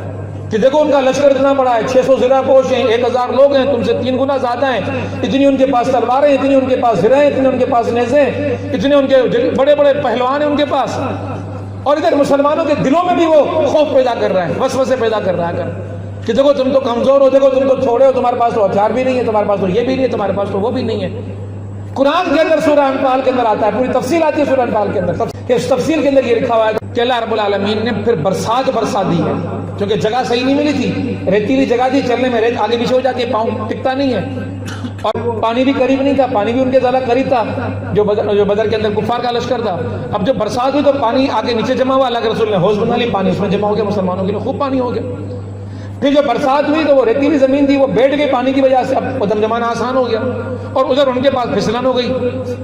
کہ دیکھو ان کا لشکر اتنا بڑا ہے، 600 زرہ پوش ہیں، 1000 لوگ ہیں، تم سے 3 گنا زیادہ ہیں، اتنی ان کے پاس تلواریں، اتنی ان کے پاس زرہ ہیں، اتنے ان کے پاس نیزیں، اتنے ان کے بڑے بڑے پہلوان ہیں ان کے پاس، اور ادھر مسلمانوں کے دلوں میں بھی وہ خوف پیدا کر رہا ہے، وسوسے پیدا کر رہا ہے کہ دیکھو تم تو کمزور ہو، دیکھو تم تو چھوڑے ہو، تمہارے پاس تو ہتھیار بھی نہیں ہے، تمہارے پاس تو یہ بھی نہیں ہے، تمہارے پاس تو وہ بھی نہیں ہے۔ قرآن کے اندر سورہ انفال کے اندر آتا ہے، پوری تفصیل آتی ہے سورہ انفال کے اندر، اس تفصیل کے اندر یہ لکھا ہوا ہے کہ اللہ رب العالمین نے پھر برسات برسا دی ہے، کیونکہ جگہ صحیح نہیں ملی تھی، ریتیلی جگہ تھی، چلنے میں ریت آگے پیچھے ہو جاتی ہے، پاؤں ٹکتا نہیں ہے، اور پانی بھی قریب نہیں تھا، پانی بھی ان کے زیادہ قریب تھا جو بدر کے اندر کفار کا لشکر تھا۔ اب جب برسات ہوئی تو پانی آگے نیچے جمع ہوا، اللہ کے رسول نے حوض بنا لی، پانی اس میں جمع ہو گیا، مسلمانوں کے لیے خوب پانی ہو گیا۔ پھر جب برسات ہوئی تو وہ ریتیلی زمین تھی، وہ بیٹھ گئی پانی کی وجہ سے، اب قدم جمانا آسان ہو گیا، اور ادھر ان کے پاس پھسلن ہو گئی،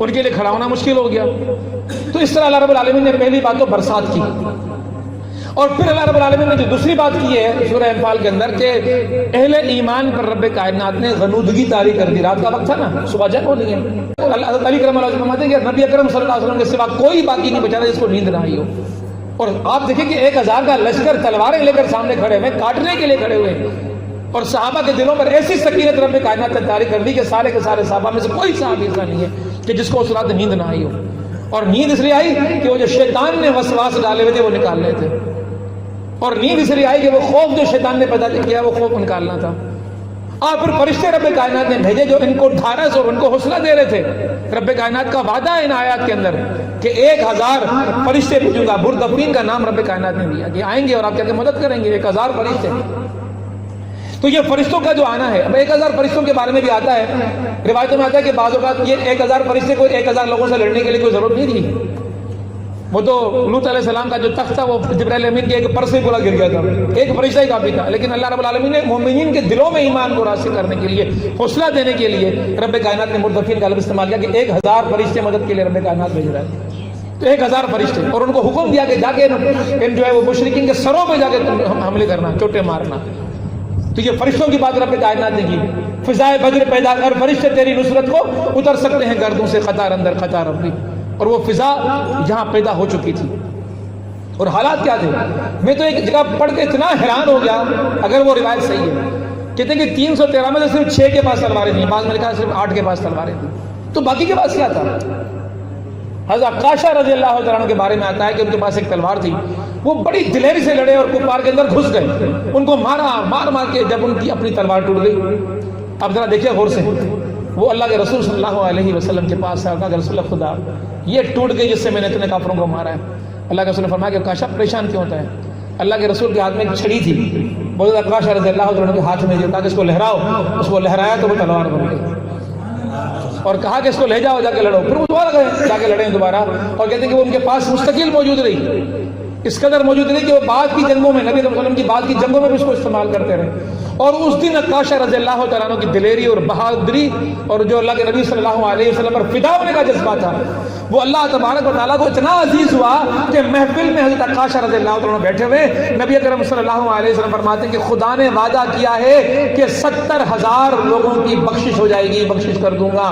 ان کے لیے کھڑا ہونا مشکل ہو گیا۔ تو اس طرح اللہ رب العالمین نے پہلی بات تو برسات کی، اور پھر اللہ رب العالمین نے جو دوسری بات کی ہے سورہ انفال کے اندر کہ اہل ایمان پر رب کائنات نے غنودگی طاری کر دی۔ رات کا وقت تھا نا، صبح جگ ہونی ہے، حضرت علی کرم اللہ وجہہ فرماتے ہیں کہ نبی اکرم صلی اللہ علیہ وسلم کے سوا کوئی باقی نہیں بچا تھا جس کو نیند نہ آئی ہو، اور آپ دیکھیں کہ 1000 کا لشکر تلواریں لے کر سامنے کھڑے ہوئے، کاٹنے کے لیے کھڑے ہوئے، اور صحابہ کے دلوں پر ایسی سکینت رب کائنات نے طاری کر دی کہ سارے کے سارے صحابہ میں سے کوئی صحابی ایسا نہیں ہے کہ جس کو اس رات نیند نہ آئی ہو، اور نیند اس لیے آئی کہ وہ جو شیطان نے وسواس ڈالے ہوئے تھے وہ نکالنے تھے، اور نیند اس لیے آئی کہ وہ خوف جو شیطان نے پیدا کیا وہ خوف نکالنا تھا۔ اور پھر فرشتے رب کائنات نے بھیجے جو ان کو ڈھارس اور ان کو حوصلہ دے رہے تھے۔ رب کائنات کا وعدہ ہے ان آیات کے اندر کہ 1000 فرشتے بھیجوں گا، بردفین کا نام رب کائنات نے دیا کہ آئیں گے اور آپ کیا کہ مدد کریں گے، 1000 فرشتے۔ تو یہ فرشتوں کا جو آنا ہے، اب 1000 فرشتوں کے بارے میں بھی آتا ہے، روایتوں میں آتا ہے کہ بعض اوقات یہ 1000 فرشتے کو 1000 لوگوں سے لڑنے کے لیے کوئی ضرورت نہیں تھی. وہ تو لوط علیہ السلام کا جو تخت تھا وہ جبرائیل امین کے ایک پر سے پورا گر گیا تھا، ایک فرشتہ ہی کافی تھا. لیکن اللہ رب العالمین نے مومنین کے دلوں میں ایمان کو راسخ کرنے کے لیے، حوصلہ دینے کے لیے رب کائنات نے مردفین کا لفظ استعمال کیا کہ 1000 فرشتے مدد کے لیے رب کائنات بھیج رہا ہے. تو 1000 فرشتے، اور ان کو حکم دیا کہ جا کے ان جو ہے وہ مشرکین کے سروں پہ جا کے حملے کرنا، چوٹے مارنا. تو یہ فرشتوں کی بات رب کائنات نے کی. فضائے بدر پیدا کر، فرشتے تیری نصرت کو اتر سکتے ہیں گردوں سے قطار اندر قطار ربی. اور وہ فضا یہاں پیدا ہو چکی تھی. اور حالات کیا تھے؟ میں تو ایک جگہ پڑھ کے اتنا حیران ہو گیا، اگر وہ روایت صحیح ہے، کہتے ہیں کہ 313 میں سے صرف 6 کے پاس تلواریں تھیں، بعض میں لکھا صرف 8 کے پاس تلواریں تھیں. تو باقی کے پاس کیا تھا؟ حضرت عکاشہ رضی اللہ تعالیٰ عنہ کے بارے میں آتا ہے کہ ان کے پاس ایک تلوار تھی، وہ بڑی دلیری سے لڑے اور کفار کے اندر گھس گئے، ان کو مار مار کے جب ان کی اپنی تلوار ٹوٹ گئی. اب ذرا دیکھیے غور سے، وہ اللہ کے رسول صلی اللہ علیہ وسلم کے پاس آیا کہ رسول اللہ خدا یہ ٹوٹ گئی جس سے میں نے اتنے کافروں کو مارا ہے. اللہ کے رسول نے فرمایا کہ عکاشہ پریشان کیوں ہوتا ہے؟ اللہ کے رسول کے ہاتھ میں ایک چھڑی تھی، بولے عکاشہ رضی اللہ عنہ کے ہاتھ میں دیا تاکہ اس کو لہراؤ. اس کو لہرایا تو وہ تلوار بن گئی، اور کہا کہ اس کو لے جاؤ جا کے لڑو. پھر وہ دوبارہ گئے جا کے لڑیں دوبارہ، اور کہتے ہیں کہ وہ ان کے پاس مستقل موجود رہی، اس قدر موجود رہی کہ وہ بعد کی جنگوں میں، نبی صلی اللہ علیہ وسلم کی بعد کی جنگوں میں بھی اس کو استعمال کرتے رہے. اور اس دن عکاشہ رضی اللہ تعالیٰ عنہ کی دلیری اور بہادری اور جو اللہ کے نبی صلی اللہ علیہ وسلم پر فدا ہونے کا جذبہ تھا، وہ اللہ تبارک و تعالیٰ کو اتنا عزیز ہوا کہ محفل میں حضرت عکاشہ رضی اللہ تعالیٰ عنہ بیٹھے ہوئے، نبی اکرم صلی اللہ علیہ وسلم فرماتے ہیں کہ خدا نے وعدہ کیا ہے کہ 70,000 لوگوں کی بخشش ہو جائے گی، بخشش کر دوں گا.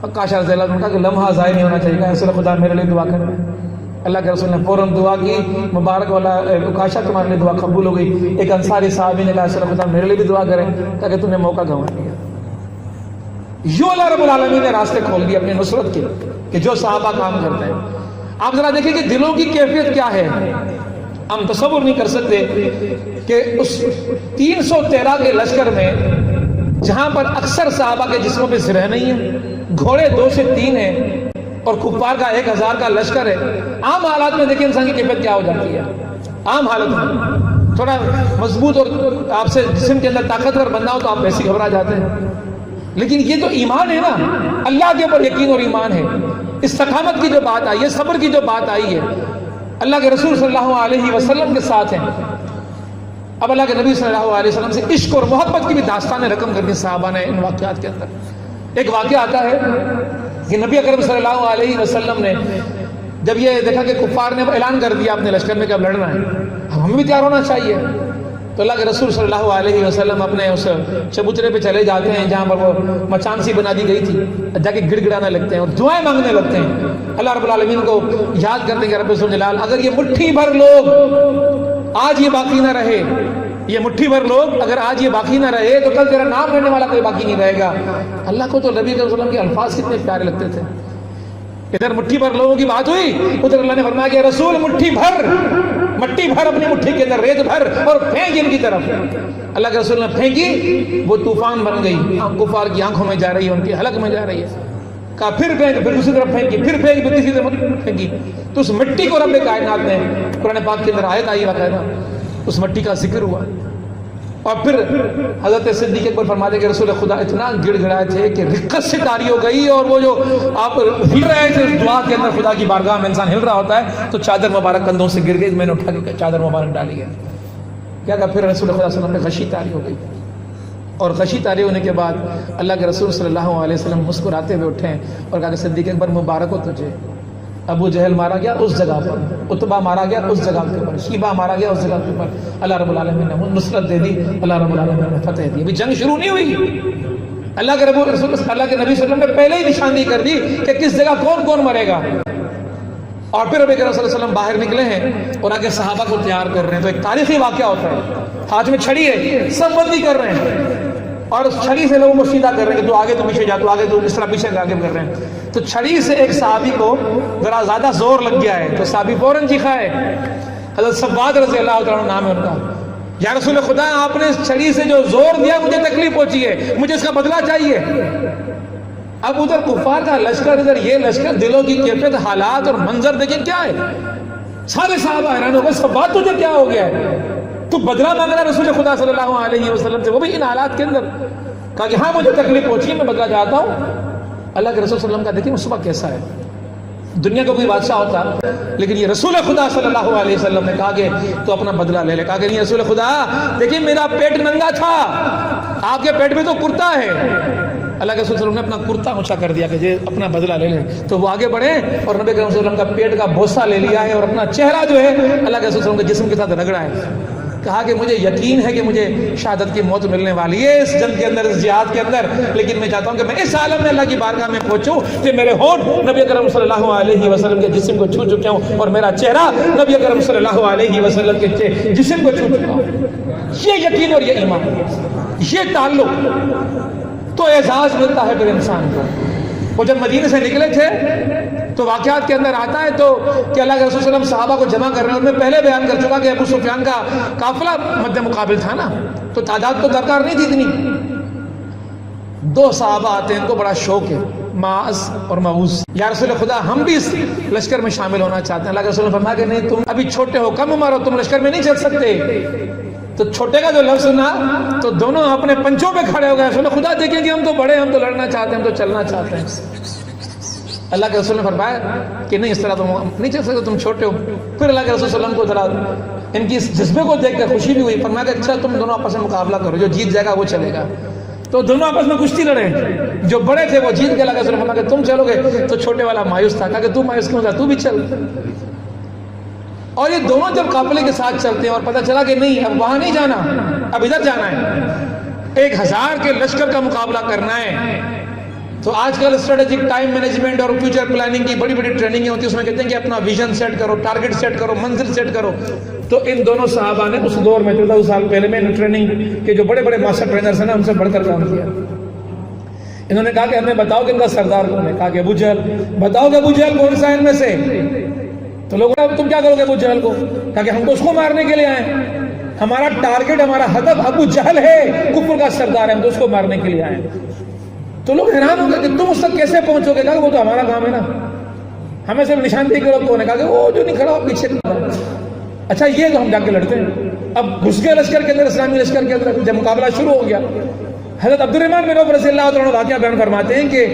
عکاشہ رضی اللہ عنہ نے کہا کہ لمحہ ضائع نہیں ہونا چاہیے، رسول خدا میرے لیے دعا کریں. اللہ کے رسول نے فوراً دعا کی، مبارک والا عکاشہ تمہارے لیے دعا قبول ہو گئی. ایک انصاری صحابی نے کہا رسول خدا میرے لیے بھی دعا کریں، تاکہ تم نے موقع گنوا دیا. یوں اللہ رب العالمین نے راستے کھول دیے اپنی نصرت کے کہ جو صحابہ کام کرتے ہیں. آپ ذرا دیکھیں کہ دلوں کی کیفیت کیا ہے. ہم تصور نہیں کر سکتے کہ اس 313 کے لشکر میں جہاں پر اکثر صحابہ کے جسموں پہ زرہ نہیں ہے، گھوڑے 2 سے 3 ہیں، اور کفار کا 1000 کا لشکر ہے. عام حالات میں دیکھیں انسان کی کیفیت کیا ہو جاتی ہے. عام حالت میں تھوڑا مضبوط اور آپ سے جسم کے اندر طاقتور بندہ ہو تو آپ ویسے گھبرا جاتے ہیں. لیکن یہ تو ایمان ہے نا، اللہ کے اوپر یقین اور ایمان ہے. استقامت کی جو بات آئی ہے، صبر کی جو بات آئی ہے، اللہ کے رسول صلی اللہ علیہ وسلم کے ساتھ ہیں. اب اللہ کے نبی صلی اللہ علیہ وسلم سے عشق اور محبت کی بھی داستانیں رقم کر دی صحابہ نے ان واقعات کے اندر. ایک واقعہ آتا ہے کہ نبی اکرم صلی اللہ علیہ وسلم نے جب یہ دیکھا کہ کفار نے اعلان کر دیا اپنے لشکر میں کہ اب لڑنا ہے، ہمیں بھی تیار ہونا چاہیے، تو اللہ کے رسول صلی اللہ علیہ وسلم اپنے اس چبوترے پہ چلے جاتے ہیں جہاں پر وہ مچان سی بنا دی گئی تھی، جا کے گڑ گڑانے لگتے ہیں اور دعائیں مانگنے لگتے ہیں. اللہ رب العالمین کو یاد کرتے ہیں کہ رب ذوالجلال اگر یہ مٹھی بھر لوگ آج یہ باقی نہ رہے، یہ مٹھی بھر لوگ اگر آج یہ باقی نہ رہے تو کل تیرا نام لینے والا کوئی باقی نہیں رہے گا. اللہ کو تو نبی صلی اللہ علیہ وسلم کے الفاظ کتنے پیارے لگتے تھے. ادھر مٹھی بھر لوگوں کی بات ہوئی، ادھر اللہ نے فرمایا کہ رسول مٹھی بھر، مٹی بھر اپنی مٹھی کے اندر ریت بھر اور پھینک ان کی طرف. اللہ کے رسول نے پھینکی، وہ طوفان بن گئی، کفار کی آنکھوں میں جا رہی ہے، ان کی حلق میں جا رہی ہے. کہا پھر پھینک، پھر دوسری طرف پھینکی، پھر پھینک، پھر تیسری طرف پھینکی. تو اس مٹی کو رب کائنات نے قرآن پاک کے اندر آیت آئی باقاعدہ، اس مٹی کا ذکر ہوا. اور پھر حضرت صدیق اکبر فرماتے کہ رسول خدا اتنا گڑ گڑائے تھے کہ رقت سے طاری ہو گئی، اور وہ جو آپ ہل رہے تھے اس دعا کے اندر، خدا کی بارگاہ میں انسان ہل رہا ہوتا ہے تو چادر مبارک کندھوں سے گر گئی، میں نے اٹھا کے چادر مبارک ڈالی ہے. کیا کہا؟ پھر رسول خدا صلی اللہ علیہ وسلم نے غشی طاری ہو گئی، اور غشی طاری ہونے کے بعد اللہ کے رسول صلی اللہ علیہ وسلم مسکراتے ہوئے اٹھے اور کہا کہ صدیق اکبر مبارک ہو تجھے، ابو جہل مارا گیا اس جگہ پر، عتبہ مارا گیا اس جگہ کے اوپر، شیبہ مارا گیا اس جگہ کے اوپر. اللہ رب العالمین نے نصرت دے دی، اللہ رب العالمین نے فتح دی. ابھی جنگ شروع نہیں ہوئی، اللہ کے رسول اللہ کے نبی صلی اللہ علیہ وسلم نے پہلے ہی نشاندہی کر دی کہ کس جگہ کون کون مرے گا. اور پھر نبی صلی اللہ علیہ وسلم باہر نکلے ہیں اور آگے صحابہ کو تیار کر رہے ہیں. تو ایک تاریخی واقعہ ہوتا ہے، ہاتھ میں چھڑی ہے، سب بندی کر رہے ہیں، اور اس چھڑی سے لوگوں کو سیدھا کر رہے ہیں کہ تو آگے تو پیچھے جا، تو آگے تو اس طرح پیچھے آگے کر رہے ہیں. تو چھڑی سے ایک صحابی کو ذرا زیادہ زور لگ گیا ہے، تو صحابی فوراً چیخا ہے. حضرت سباد رضی اللہ تعالیٰ نام ہے ان کا، یا رسول خدا آپ نے اس چھڑی سے جو زور دیا مجھے تکلیف پہنچی ہے، مجھے اس کا بدلہ چاہیے. اب ادھر کفار کا لشکر، ادھر یہ لشکر، دلوں کی کیفیت، حالات اور منظر دیکھیں کیا ہے. سارے صحابہ حیران ہو گئے، سباد تجھے کیا ہو گیا ہے، تو بدلہ مانگنا رسول خدا صلی اللہ علیہ وسلم سے، وہ بھی ان حالات کے اندر. کہا کہ ہاں مجھے تکلیف پہنچی، میں بدلہ چاہتا ہوں. اللہ کے رسول صلی اللہ علیہ وسلم کا دیکھیں مصطفیٰ کیسا ہے. دنیا کا کوئی بادشاہ ہوتا لیکن یہ رسول خدا صلی اللہ علیہ وسلم نے کہا کہ تو اپنا بدلہ لے لے. کہا کہ نہیں رسول خدا دیکھیں میرا پیٹ ننگا تھا، آپ کے پیٹ میں تو کرتا ہے. اللہ کے رسول صلی اللہ علیہ وسلم نے اپنا کرتا اونچا کر دیا کہ یہ اپنا بدلہ لے لیں. تو وہ آگے بڑھے اور نبی کریم صلی اللہ علیہ وسلم کا پیٹ کا بوسہ لے لیا ہے اور اپنا چہرہ جو ہے اللہ کے رسول صلی اللہ علیہ وسلم کے جسم کے ساتھ رگڑا ہے. کہا کہ مجھے یقین ہے کہ مجھے شہادت کی موت ملنے والی ہے اس جنگ کے اندر، اس جہاد کے اندر، لیکن میں چاہتا ہوں کہ میں اس عالم میں اللہ کی بارگاہ میں پہنچوں کہ میرے ہونٹ نبی کریم صلی اللہ علیہ وسلم کے جسم کو چھو چکے ہوں اور میرا چہرہ نبی کریم صلی اللہ علیہ وسلم کے جسم کو چھو چکا ہوں. یہ یقین اور یہ ایمان، یہ تعلق تو اعزاز ملتا ہے پھر انسان کو. وہ جب مدینے سے نکلے تھے تو واقعات کے اندر آتا ہے تو کہ اللہ کے رسول صلی اللہ علیہ وسلم صحابہ کو جمع کر رہے ہیں. اور میں پہلے بیان کر چکا کہ ابو سفیان کا قافلہ مد مقابل تھا نا، تو تعداد تو درکار نہیں تھی اتنی. 2 صحابہ آتے ہیں، ان کو بڑا شوق ہے، معاذ اور معوذ. یا رسول خدا ہم بھی اس لشکر میں شامل ہونا چاہتے ہیں. اللہ کے رسول نے فرمایا کہ نہیں، تم ابھی چھوٹے ہو، کم عمر ہو، تم لشکر میں نہیں چل سکتے. تو چھوٹے کا جو لفظ سنا تو دونوں اپنے پنچوں پہ کھڑے ہو گئے. رسول خدا دیکھیں کہ ہم تو بڑے، ہم تو لڑنا چاہتے ہیں، ہم تو چلنا چاہتے ہیں. اللہ کے رسول نے فرمایا کہ نہیں، اس طرح تم نہیں چل سکتے، تم چھوٹے ہو. پھر اللہ کے رسول صلی اللہ علیہ وسلم کو ذرا ان کی اس جذبے کو دیکھ کر خوشی بھی ہوئی. فرمایا کہ اچھا تم دونوں آپس میں مقابلہ کرو، جو جیت جائے گا وہ چلے گا. تو دونوں آپس میں کشتی لڑے، جو بڑے تھے وہ جیت گئے. اللہ کے رسول نے فرمایا کہ تم چلو گے، تو چھوٹے والا مایوس تھا. کہا کہ تو مایوس کیوں تھا، تو بھی چل. اور یہ دونوں جب قافلے کے ساتھ چلتے ہیں اور پتہ چلا کہ نہیں اب وہاں نہیں جانا، اب ادھر جانا ہے، 1000 کے لشکر کا مقابلہ کرنا ہے. تو آج کل اسٹریٹجک ٹائم مینجمنٹ اور فیوچر پلاننگ کی بڑی بڑی ٹریننگیں ہوتی ہیں، اس میں کہتے ہیں کہ اپنا ویژن سیٹ کرو، ٹارگٹ سیٹ کرو، منزل سیٹ کرو. تو ان دونوں صحابہ نے اس دور میں 14 سال پہلے میں ٹریننگ کے جو بڑے بڑے ماسٹر ٹرینرز ہیں نا، ان سے بڑھ کر کام کیا. انہوں نے کہا کہ ہمیں بتاؤ کہ ان کا سردار کون ہے. کہا کہ ابو جہل. بتاؤ کہ ابو جہل کون سا ہے ان میں سے. تو لوگوں نے تم کیا کرو گے ابو جہل کو. کہا کہ ہم تو اس کو مارنے کے لیے آئے، ہمارا ٹارگٹ، ہمارا ہدف ابو جہل ہے، کفر کا سردار ہے، ہم تو اس کو مارنے کے لیے آئے. تو لوگ حیران ہو گئے کہ تم اس تک کیسے پہنچو گے. کہا کہ وہ تو ہمارا کام ہے نا، ہمیں صرف نشاندہی کرو. کون ہے. کہا کہ وہ جو نہیں کھڑا ہو پیچھے. اچھا یہ تو ہم جا کے لڑتے ہیں. اب گھس گئے لشکر کے اندر، اسلامی لشکر کے اندر. جب مقابلہ شروع ہو گیا، حضرت عبد الرحمن بن عوف رضی اللہ عنہ واقعہ بیان فرماتے ہیں کہ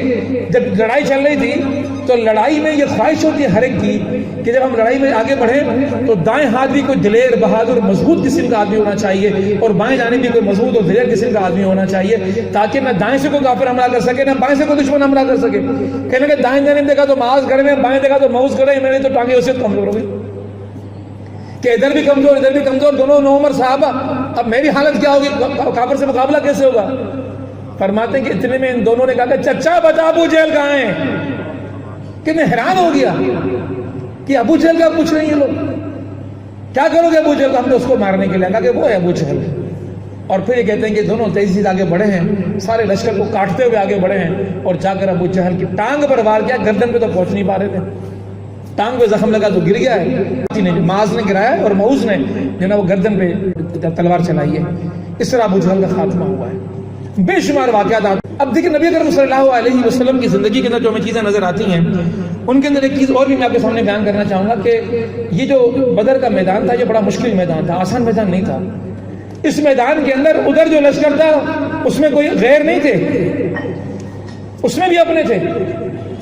جب لڑائی چل رہی تھی تو لڑائی میں یہ خواہش ہوتی ہے ہر ایک کی کہ جب ہم لڑائی میں آگے بڑھیں تو دائیں ہاتھ بھی کوئی دلیر، بہادر، مضبوط قسم کا آدمی ہونا چاہیے اور بائیں جانب بھی کوئی مضبوط اور دلیر قسم کا آدمی ہونا چاہیے، تاکہ نہ دائیں سے کوئی کافر حملہ کر سکے، نہ بائیں سے کوئی دشمن حملہ کر سکے. کہنے کہ دائیں جانب دیکھا تو معاذ گڑھ میں، بائیں دیکھا تو معوذ گڑھ میں، تو ٹانگیں اسے کمزور ہو گئی کہ ادھر بھی کمزور ادھر بھی کمزور، دونوں نوعمر صحابہ. اب میری حالت کیا ہوگی، کافر سے مقابلہ کیسے ہوگا. فرماتے ہیں کہ اتنے میں ان دونوں نے کہا کہ چچا بتا ابو جہل کہاں ہیں. کہ میں حیران ہو گیا کہ ابو جہل کا پوچھ رہے ہیں یہ لوگ. کیا کرو گے ابو جہل کا. ہم نے اس کو مارنے کے لیے. کہا کہ وہ ہے ابو جہل. اور پھر یہ کہتے ہیں کہ دونوں تیزی سے آگے بڑھے ہیں، سارے لشکر کو کاٹتے ہوئے آگے بڑھے ہیں اور جا کر ابو جہل کی ٹانگ پر وار کیا. گردن پہ تو پہنچ نہیں پا رہے تھے، ٹانگ پہ زخم لگا تو گر گیا ہے. معاذ نے گرایا اور معوذ نے جو نا وہ گردن پہ تلوار چلائی ہے. اس طرح ابو جہل کا خاتمہ ہوا ہے. بے شمار واقعات آتے. اب دیکھیں نبی اکرم صلی اللہ علیہ وسلم کی زندگی کے اندر جو ہمیں چیزیں نظر آتی ہیں، ان کے اندر ایک چیز اور بھی میں آپ کے سامنے بیان کرنا چاہوں گا کہ یہ جو بدر کا میدان تھا یہ بڑا مشکل میدان تھا، آسان میدان نہیں تھا. اس میدان کے اندر ادھر جو لشکر تھا اس میں کوئی غیر نہیں تھے، اس میں بھی اپنے تھے.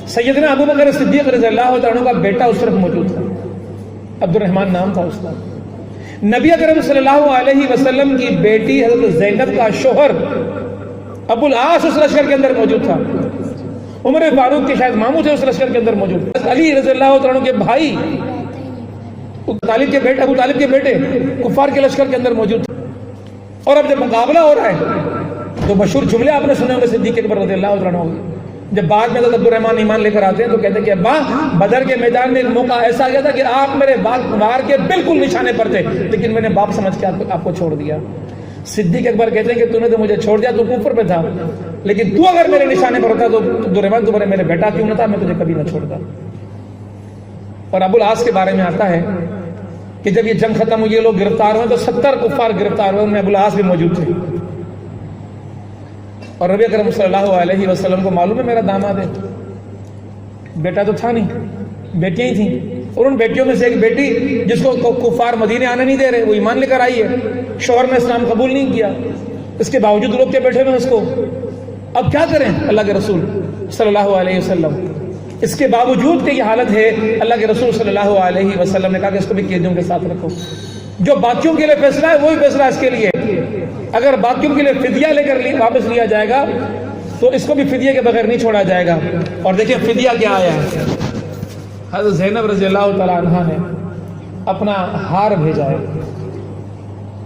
سیدنا ابو بکر صدیق رضی اللہ عنہ کا بیٹا اس طرف موجود تھا، عبد الرحمن نام تھا اس کا. نبی اکرم صلی اللہ علیہ وسلم کی بیٹی حضرت زینب کا شوہر ابو العاص اس لشکر کے اندر موجود تھا. عمر فاروق کے شاید ماموں تھے اس لشکر کے اندر موجود. علی رضی اللہ عنہ کے بھائی ابو طالب کے بیٹے کفار کے لشکر کے اندر موجود تھے. اور اب جب مقابلہ ہو رہا ہے تو مشہور جملے آپ نے سنے ہوں گے صدیق اکبر رضی اللہ عنہ. جب بعد میں حضرت عبد الرحمن ایمان لے کر آتے ہیں تو کہتے ہیں کہ ابا بدر کے میدان میں ایک موقع ایسا آ گیا تھا کہ آپ میرے باغ کے بالکل نشانے پر تھے، لیکن میں نے باپ سمجھ کے آپ کو چھوڑ دیا. صدیق اکبر کہتے ہیں کہ تو نے تو مجھے چھوڑ دیا، تو کفر پہ تھا، لیکن تو اگر میرے نشانے پر ہوتا تو عبد الرحمن تمہارے میرے بیٹا کیوں نہ تھا، میں تجھے کبھی نہ چھوڑتا. اور ابو العاص کے بارے میں آتا ہے کہ جب یہ جنگ ختم ہوئی، یہ لوگ گرفتار ہوئے تو 70 کفار گرفتار ہوئے، ان میں ابو العاص بھی موجود تھے. اور نبی اکرم صلی اللہ علیہ وسلم کو معلوم ہے میرا داماد ہے، بیٹا تو تھا نہیں، بیٹیاں ہی تھیں. اور ان بیٹیوں میں سے ایک بیٹی جس کو کفار مدینے آنے نہیں دے رہے، وہ ایمان لے کر آئی ہے، شوہر نے اسلام قبول نہیں کیا، اس کے باوجود روک کے بیٹھے ہوئے اس کو. اب کیا کریں اللہ کے رسول صلی اللہ علیہ وسلم؟ اس کے باوجود کہ یہ حالت ہے، اللہ کے رسول صلی اللہ علیہ وسلم نے کہا کہ اس کو بھی قیدیوں کے ساتھ رکھو. جو باقیوں کے لیے فیصلہ ہے وہی فیصلہ اس کے لیے. اگر باقیوں کے لیے فدیہ لے کر واپس لیا جائے گا تو اس کو بھی فدیہ کے بغیر نہیں چھوڑا جائے گا. اور دیکھیں فدیہ کیا آیا ہے. حضرت زینب رضی اللہ تعالی عنہا نے اپنا ہار بھیجا ہے،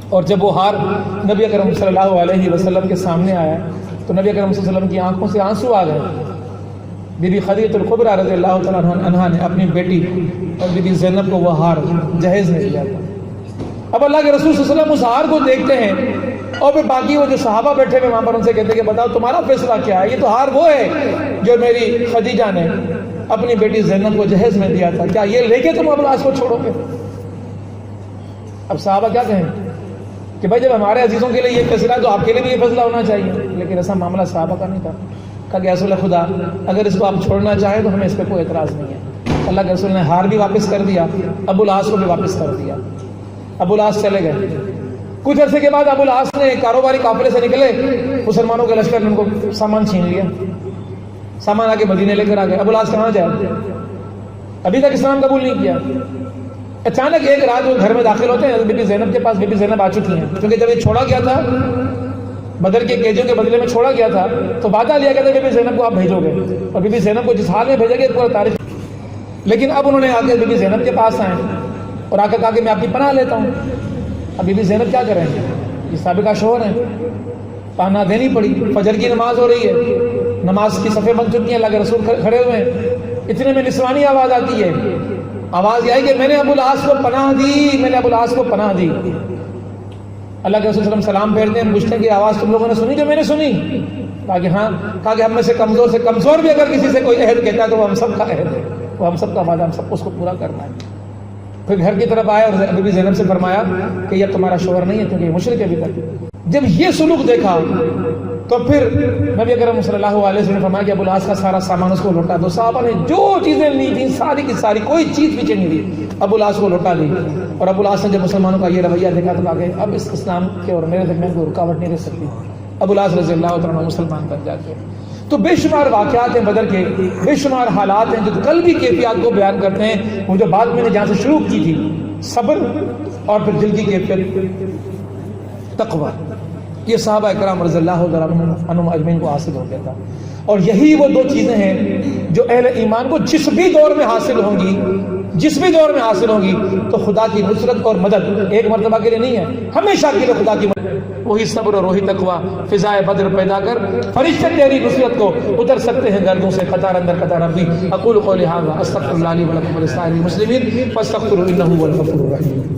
اور جب وہ ہار نبی اکرم صلی اللہ علیہ وسلم کے سامنے آیا تو نبی اکرم صلی اللہ علیہ وسلم کی آنکھوں سے آنسو آ گئے. بی بی خدیجہ الکبریٰ رضی اللہ تعالی عنہا نے اپنی بیٹی اور بی بی زینب کو وہ ہار جہیز میں دیا تھا. اب اللہ کے رسول صلی اللہ علیہ وسلم اس ہار کو دیکھتے ہیں اور پھر باقی وہ جو صحابہ بیٹھے ہوئے وہاں پر ان سے کہتے ہیں کہ بتاؤ تمہارا فیصلہ کیا ہے؟ یہ تو ہار وہ ہے جو میری خدیجہ نے اپنی بیٹی زینب کو جہیز میں دیا تھا، کیا یہ لے کے تم ابو العاص کو چھوڑو گے؟ اب صحابہ کیا کہیں کہ بھائی جب ہمارے عزیزوں کے لیے یہ فیصلہ ہے تو آپ کے لیے بھی یہ فیصلہ ہونا چاہیے. لیکن ایسا معاملہ صحابہ کا نہیں تھا. کہا کہ رسول خدا اگر اس کو آپ چھوڑنا چاہیں تو ہمیں اس پہ کوئی اعتراض نہیں ہے. اللہ کے رسول نے ہار بھی واپس کر دیا، ابو العاص کو بھی واپس کر دیا. ابو العاص چلے گئے. کچھ عرصے کے بعد ابو العاص نے کاروباری قافلے سے نکلے، مسلمانوں کے لشکر نے ان کو سامان چھین لیا، سامان آ کے مدینے لے کر آ گئے. ابو العاص کہاں جائے؟ ابھی تک اسلام قبول نہیں کیا. اچانک ایک رات وہ گھر میں داخل ہوتے ہیں، بی بی زینب کے پاس بی بی زینب آ چکی ہیں، کیونکہ جب یہ چھوڑا گیا تھا بدر کے قیدیوں کے بدلے میں چھوڑا گیا تھا تو وعدہ لیا گیا تھا بی بی زینب کو آپ بھیجو گے، اور بی بی زینب کو جس حال میں بھیجے گے پورا تاریخ. لیکن اب انہوں نے آ کے بی بی زینب کے پاس آئے اور آ کے کہا کہ میں آپ کی پناہ لیتا ہوں. اب بی بی زینب کیا کریں گے؟ یہ سابقہ شوہر ہیں، پناہ دینی پڑی. فجر کی نماز ہو رہی ہے، نماز کی صفیں بن چکی ہیں، اللہ کے رسول کھڑے ہوئے ہیں. اتنے میں نسوانی آواز آتی ہے، آواز یہ آئی کہ میں نے ابو العاص کو پناہ دی، میں نے ابو العاص کو پناہ دی. اللہ کے رسول صلی اللہ علیہ وسلم سلام پھیرتے ہیں، پوچھتے ہیں کہ آواز تم لوگوں نے سنی جو میں نے سنی؟ کہا کہ ہاں. کہا کہ ہم میں سے کمزور بھی اگر کسی سے کوئی عہد کہتا ہے تو وہ ہم سب کا عہد ہے، وہ ہم سب کا وعدہ، ہم سب کو اس کو پورا کرنا ہے. پھر گھر کی طرف آیا اور بی بی زینب سے فرمایا کہ یہ تمہارا شوہر نہیں ہے کیونکہ یہ مشرک ہے ابھی تک. جب یہ سلوک دیکھا تو پھر نبی اکرم صلی اللہ علیہ وسلم نے فرمایا کہ ابو العاص کا سارا سامان اس کو لوٹا دو. صحابہ نے جو چیزیں لی تھیں ساری کی ساری کوئی چیز پیچھے نہیں دی، ابو العاص کو لوٹا دی. اور ابو العاص نے جب مسلمانوں کا یہ رویہ دیکھا تو کہا کہ اب اس اسلام کے اور میرے درمیان کوئی رکاوٹ نہیں رہ سکتی. ابو العاص رضی اللہ تعالیٰ عنہ مسلمان بن جاتے ہیں. تو بے شمار واقعات ہیں بدر کے، بے شمار حالات ہیں جو قلبی کیفیات کو بیان کرتے ہیں. وہ جو بات میں نے جہاں سے شروع کی تھی، صبر اور پھر دل کی کیفیت تقوی، یہ صحابہ اکرام رضی اللہ عنہم اجمعین کو حاصل ہو گیا تھا. اور یہی وہ دو چیزیں ہیں جو اہل ایمان کو جس بھی دور میں حاصل ہوں گی، جس بھی دور میں حاصل ہوں گی تو خدا کی نصرت اور مدد ایک مرتبہ کے لیے نہیں ہے، ہمیشہ کے لیے خدا کی مدد. وہی صبر اور وہی تقوی فضائے بدر پیدا کر فرشتے تیری نصرت کو اتر سکتے ہیں گردوں سے قطار اندر قطار. ربی اقول قولی ھذا استغفر اللہ لی ولکم ولسائر المسلمین فاستغفروا انہ هو الغفور الرحیم.